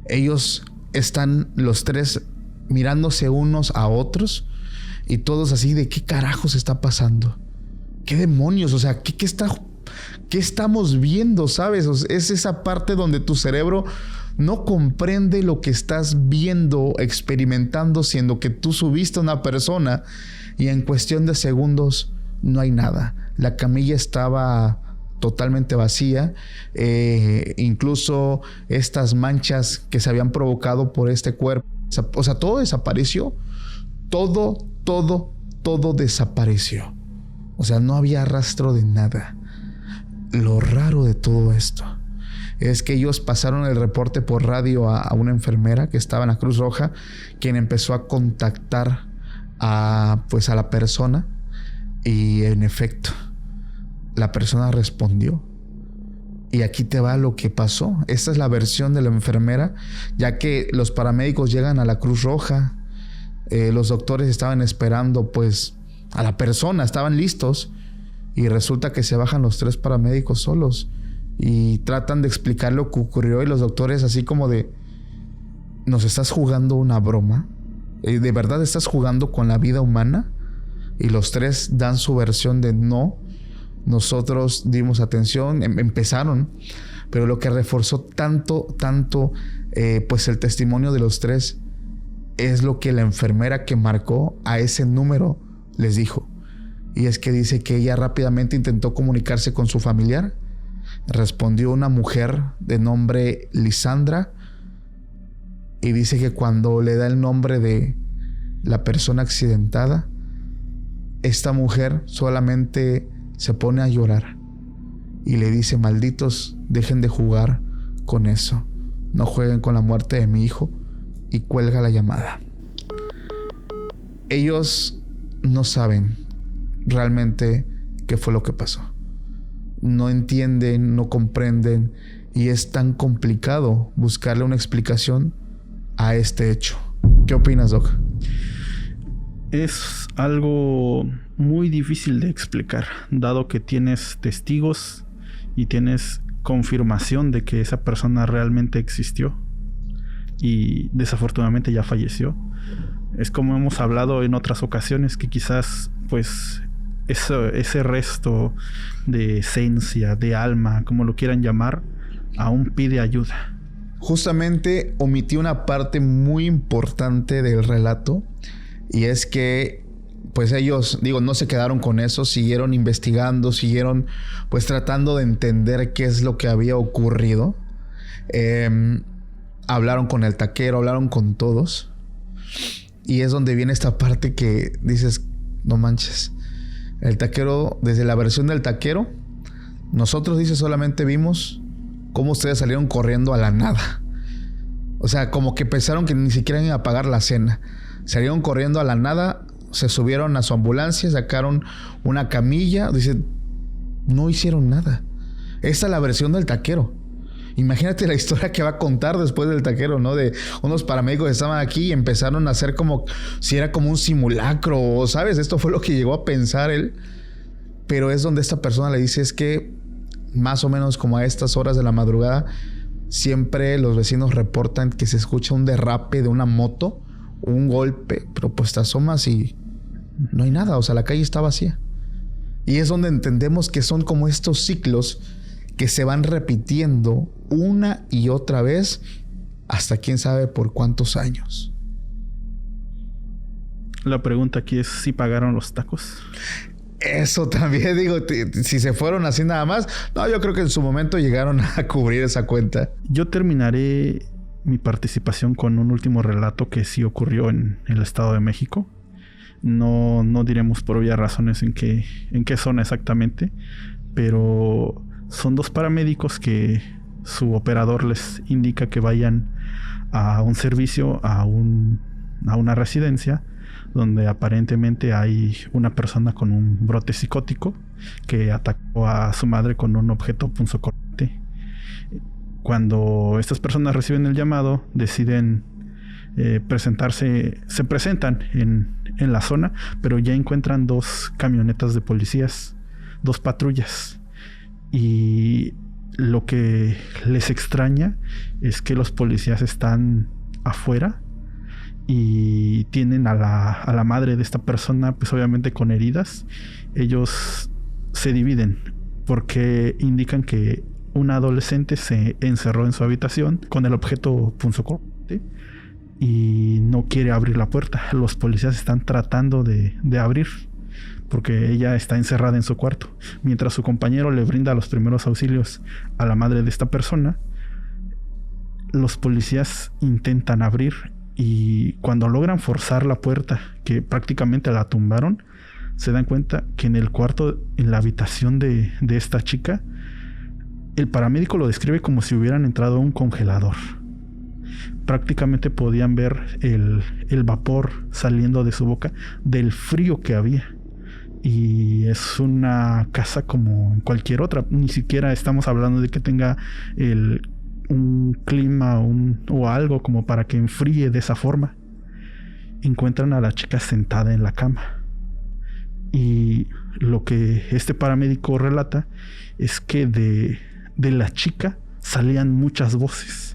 Ellos están los tres mirándose unos a otros y todos así de ¿qué carajos está pasando? ¿Qué demonios? O sea, ¿qué estamos viendo? ¿Sabes? O sea, es esa parte donde tu cerebro no comprende lo que estás viendo, experimentando, siendo que tú subiste a una persona y en cuestión de segundos no hay nada. La camilla estaba totalmente vacía, incluso estas manchas que se habían provocado por este cuerpo, o sea, todo desapareció, todo desapareció, o sea, no había rastro de nada. Lo raro de todo esto es que ellos pasaron el reporte por radio a una enfermera que estaba en la Cruz Roja, quien empezó a contactar a la persona y en efecto la persona respondió. Y aquí te va lo que pasó. Esta es la versión de la enfermera, ya que los paramédicos llegan a la Cruz Roja. Los doctores estaban esperando pues a la persona, estaban listos. Y resulta que se bajan los tres paramédicos solos. Y tratan de explicar lo que ocurrió. Y los doctores así como de, ¿nos estás jugando una broma? ¿De verdad estás jugando con la vida humana? Y los tres dan su versión de no. Nosotros dimos atención, empezaron, pero lo que reforzó tanto, pues el testimonio de los tres es lo que la enfermera que marcó a ese número les dijo. Y es que dice que ella rápidamente intentó comunicarse con su familiar. Respondió una mujer de nombre Lisandra y dice que cuando le da el nombre de la persona accidentada, esta mujer solamente se pone a llorar y le dice, malditos, dejen de jugar con eso, no jueguen con la muerte de mi hijo, y cuelga la llamada. Ellos no saben realmente qué fue lo que pasó, no entienden, no comprenden, y es tan complicado buscarle una explicación a este hecho. ¿Qué opinas, Doc? Es algo muy difícil de explicar, dado que tienes testigos y tienes confirmación de que esa persona realmente existió y desafortunadamente ya falleció. Es como hemos hablado en otras ocasiones, que quizás pues ese resto de esencia, de alma, como lo quieran llamar, aún pide ayuda. Justamente omití una parte muy importante del relato, y es que pues ellos, no se quedaron con eso, siguieron investigando, siguieron pues tratando de entender qué es lo que había ocurrido. Hablaron con el taquero, hablaron con todos, y es donde viene esta parte que dices, no manches. El taquero, desde la versión del taquero, nosotros, dice, solamente vimos cómo ustedes salieron corriendo a la nada. O sea, como que pensaron que ni siquiera iban a pagar la cena. Salieron corriendo a la nada, se subieron a su ambulancia, sacaron una camilla. Dice, no hicieron nada. Esta es la versión del taquero. Imagínate la historia que va a contar después del taquero, ¿no? De unos paramédicos que estaban aquí y empezaron a hacer como si era como un simulacro, ¿sabes? Esto fue lo que llegó a pensar él. Pero es donde esta persona le dice, es que más o menos como a estas horas de la madrugada, siempre los vecinos reportan que se escucha un derrape de una moto, un golpe, pero pues te asomas y no hay nada. O sea, la calle está vacía. Y es donde entendemos que son como estos ciclos que se van repitiendo una y otra vez hasta quién sabe por cuántos años. La pregunta aquí es si pagaron los tacos. Eso también, si se fueron así nada más. No, yo creo que en su momento llegaron a cubrir esa cuenta. Yo terminaré mi participación con un último relato que sí ocurrió en el Estado de México. No diremos por obvias razones en qué zona exactamente, pero son dos paramédicos que su operador les indica que vayan a un servicio, a una residencia donde aparentemente hay una persona con un brote psicótico que atacó a su madre con un objeto punzocortante. Cuando estas personas reciben el llamado, deciden se presentan en la zona, pero ya encuentran 2 camionetas de policías, 2 patrullas. Y lo que les extraña es que los policías están afuera y tienen a la madre de esta persona, pues obviamente con heridas. Ellos se dividen porque indican que una adolescente se encerró en su habitación con el objeto punzocortante y no quiere abrir la puerta. Los policías están tratando de abrir porque ella está encerrada en su cuarto. Mientras su compañero le brinda los primeros auxilios a la madre de esta persona, los policías intentan abrir, y cuando logran forzar la puerta, que prácticamente la tumbaron, se dan cuenta que en el cuarto, en la habitación de esta chica, el paramédico lo describe como si hubieran entrado a un congelador. Prácticamente podían ver el vapor saliendo de su boca del frío que había. Y es una casa como en cualquier otra. Ni siquiera estamos hablando de que tenga un clima o algo como para que enfríe de esa forma. Encuentran a la chica sentada en la cama. Y lo que este paramédico relata es que de la chica salían muchas voces.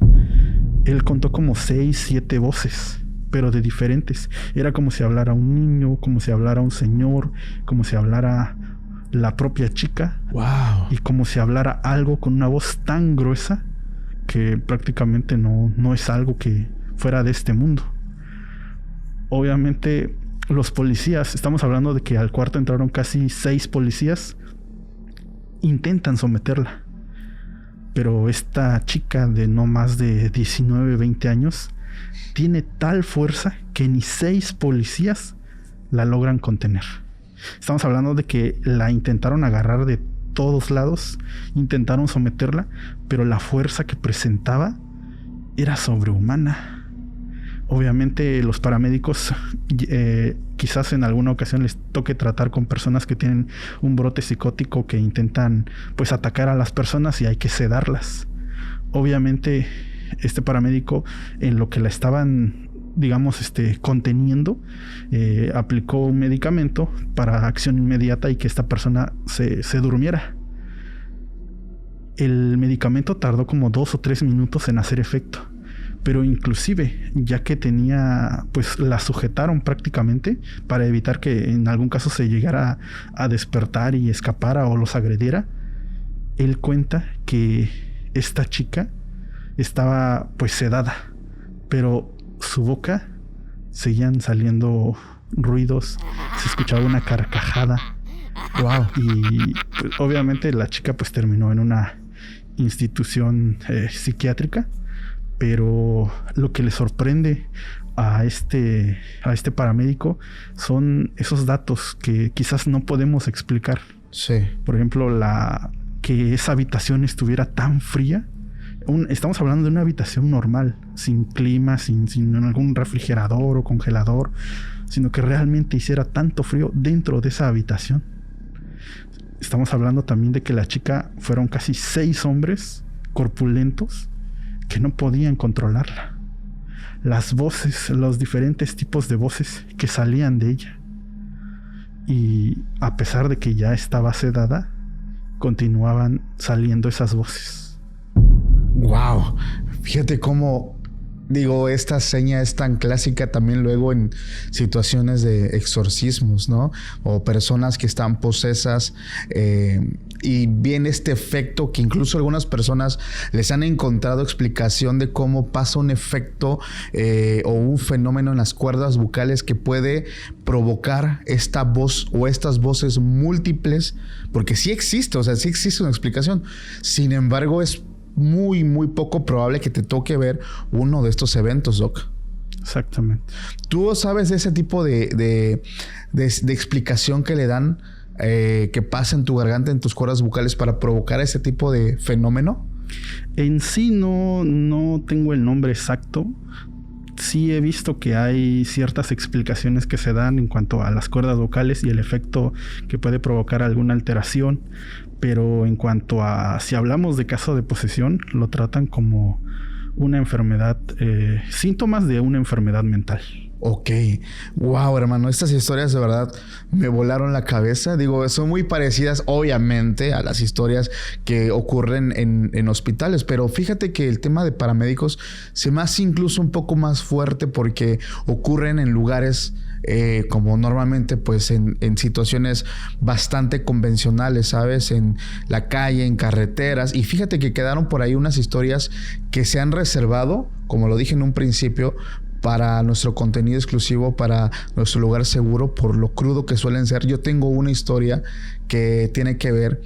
Él contó como 6, 7 voces, pero de diferentes. Era como si hablara un niño, como si hablara un señor, como si hablara la propia chica. Wow. Y como si hablara algo con una voz tan gruesa que prácticamente no es algo que fuera de este mundo. Obviamente los policías, estamos hablando de que al cuarto entraron casi 6 policías, intentan someterla. Pero esta chica de no más de 19, 20 años tiene tal fuerza que ni 6 policías la logran contener. Estamos hablando de que la intentaron agarrar de todos lados, intentaron someterla, pero la fuerza que presentaba era sobrehumana. Obviamente los paramédicos quizás en alguna ocasión les toque tratar con personas que tienen un brote psicótico, que intentan pues atacar a las personas y hay que sedarlas. Obviamente este paramédico, en lo que la estaban conteniendo, aplicó un medicamento para acción inmediata y que esta persona se durmiera. El medicamento tardó como 2 o 3 minutos en hacer efecto. Pero inclusive, ya que pues la sujetaron prácticamente para evitar que en algún caso se llegara a despertar y escapara o los agrediera, él cuenta que esta chica estaba pues sedada, pero su boca seguían saliendo ruidos, se escuchaba una carcajada. Wow. Y pues, obviamente la chica pues terminó en una institución psiquiátrica, pero lo que le sorprende a este paramédico son esos datos que quizás no podemos explicar. Sí. Por ejemplo, que esa habitación estuviera tan fría. Estamos hablando de una habitación normal, sin clima, sin algún refrigerador o congelador, sino que realmente hiciera tanto frío dentro de esa habitación. Estamos hablando también de que la chica fueron casi 6 hombres corpulentos que no podían controlarla. Las voces, los diferentes tipos de voces que salían de ella. Y a pesar de que ya estaba sedada, continuaban saliendo esas voces. Wow. Fíjate cómo, esta seña es tan clásica también luego en situaciones de exorcismos, ¿no? O personas que están posesas, y viene este efecto que incluso algunas personas les han encontrado explicación de cómo pasa un efecto o un fenómeno en las cuerdas vocales que puede provocar esta voz o estas voces múltiples, porque sí existe una explicación. Sin embargo, es muy, muy poco probable que te toque ver uno de estos eventos, Doc. Exactamente. ¿Tú sabes de ese tipo de explicación que le dan, que pasa en tu garganta, en tus cuerdas vocales para provocar ese tipo de fenómeno? En sí no tengo el nombre exacto. Sí he visto que hay ciertas explicaciones que se dan en cuanto a las cuerdas vocales y el efecto que puede provocar alguna alteración. Pero en cuanto a si hablamos de caso de posesión, lo tratan como una enfermedad, síntomas de una enfermedad mental. Ok. Wow, hermano. Estas historias de verdad me volaron la cabeza. Son muy parecidas, obviamente, a las historias que ocurren en hospitales. Pero fíjate que el tema de paramédicos se me hace incluso un poco más fuerte porque ocurren en lugares como normalmente pues en situaciones bastante convencionales, ¿sabes? En la calle, en carreteras. Y fíjate que quedaron por ahí unas historias que se han reservado, como lo dije en un principio, para nuestro contenido exclusivo, para nuestro lugar seguro, por lo crudo que suelen ser. Yo tengo una historia que tiene que ver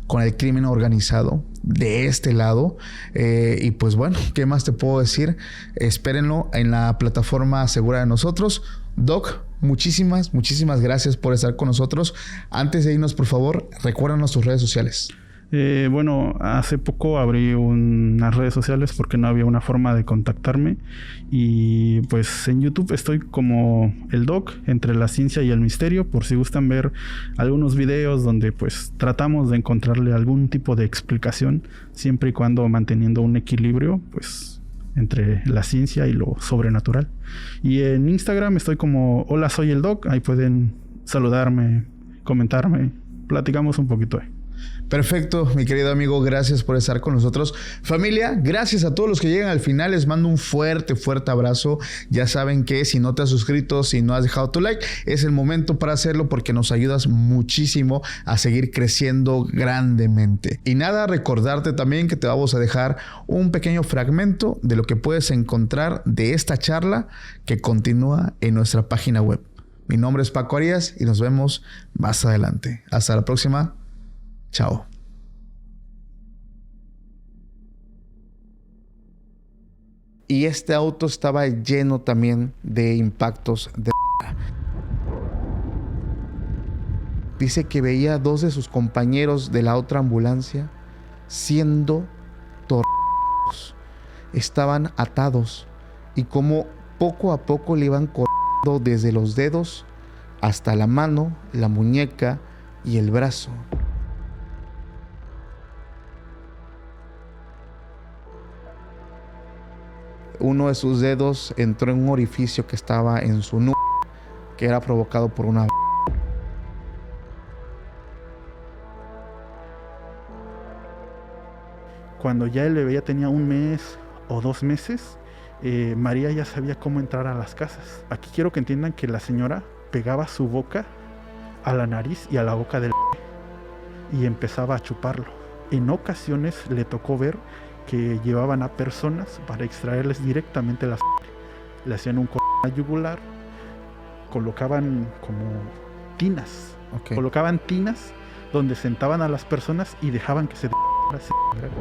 con el crimen organizado de este lado. Y pues bueno, ¿qué más te puedo decir? Espérenlo en la plataforma segura de nosotros. Doc, muchísimas gracias por estar con nosotros. Antes de irnos, por favor, recuérdanos tus redes sociales. Bueno, hace poco abrí unas redes sociales porque no había una forma de contactarme. Y pues en YouTube estoy como el Doc, entre la ciencia y el misterio, por si gustan ver algunos videos donde pues tratamos de encontrarle algún tipo de explicación, siempre y cuando manteniendo un equilibrio pues entre la ciencia y lo sobrenatural. Y en Instagram estoy como hola soy el Doc, ahí pueden saludarme, comentarme, platicamos un poquito. Perfecto, mi querido amigo, gracias por estar con nosotros. Familia, gracias a todos los que llegan al final. Les mando un fuerte abrazo. Ya saben que si no te has suscrito, si no has dejado tu like, es el momento para hacerlo porque nos ayudas muchísimo a seguir creciendo grandemente. Y nada, recordarte también que te vamos a dejar un pequeño fragmento de lo que puedes encontrar de esta charla que continúa en nuestra página web. Mi nombre es Paco Arias y nos vemos más adelante. Hasta la próxima. Chao. Y este auto estaba lleno también de impactos de... Dice que veía a 2 de sus compañeros de la otra ambulancia siendo torcidos. Estaban atados y como poco a poco le iban cortando desde los dedos hasta la mano, la muñeca y el brazo. Uno de sus dedos entró en un orificio que estaba en su nuca, que era provocado por una... Cuando ya el bebé ya tenía 1 mes o 2 meses, María ya sabía cómo entrar a las casas. Aquí quiero que entiendan que la señora pegaba su boca a la nariz y a la boca del bebé y empezaba a chuparlo. En ocasiones le tocó ver que llevaban a personas para extraerles directamente la sangre. Le hacían un yugular, colocaban como tinas, colocaban tinas donde sentaban a las personas y dejaban que se desangrara.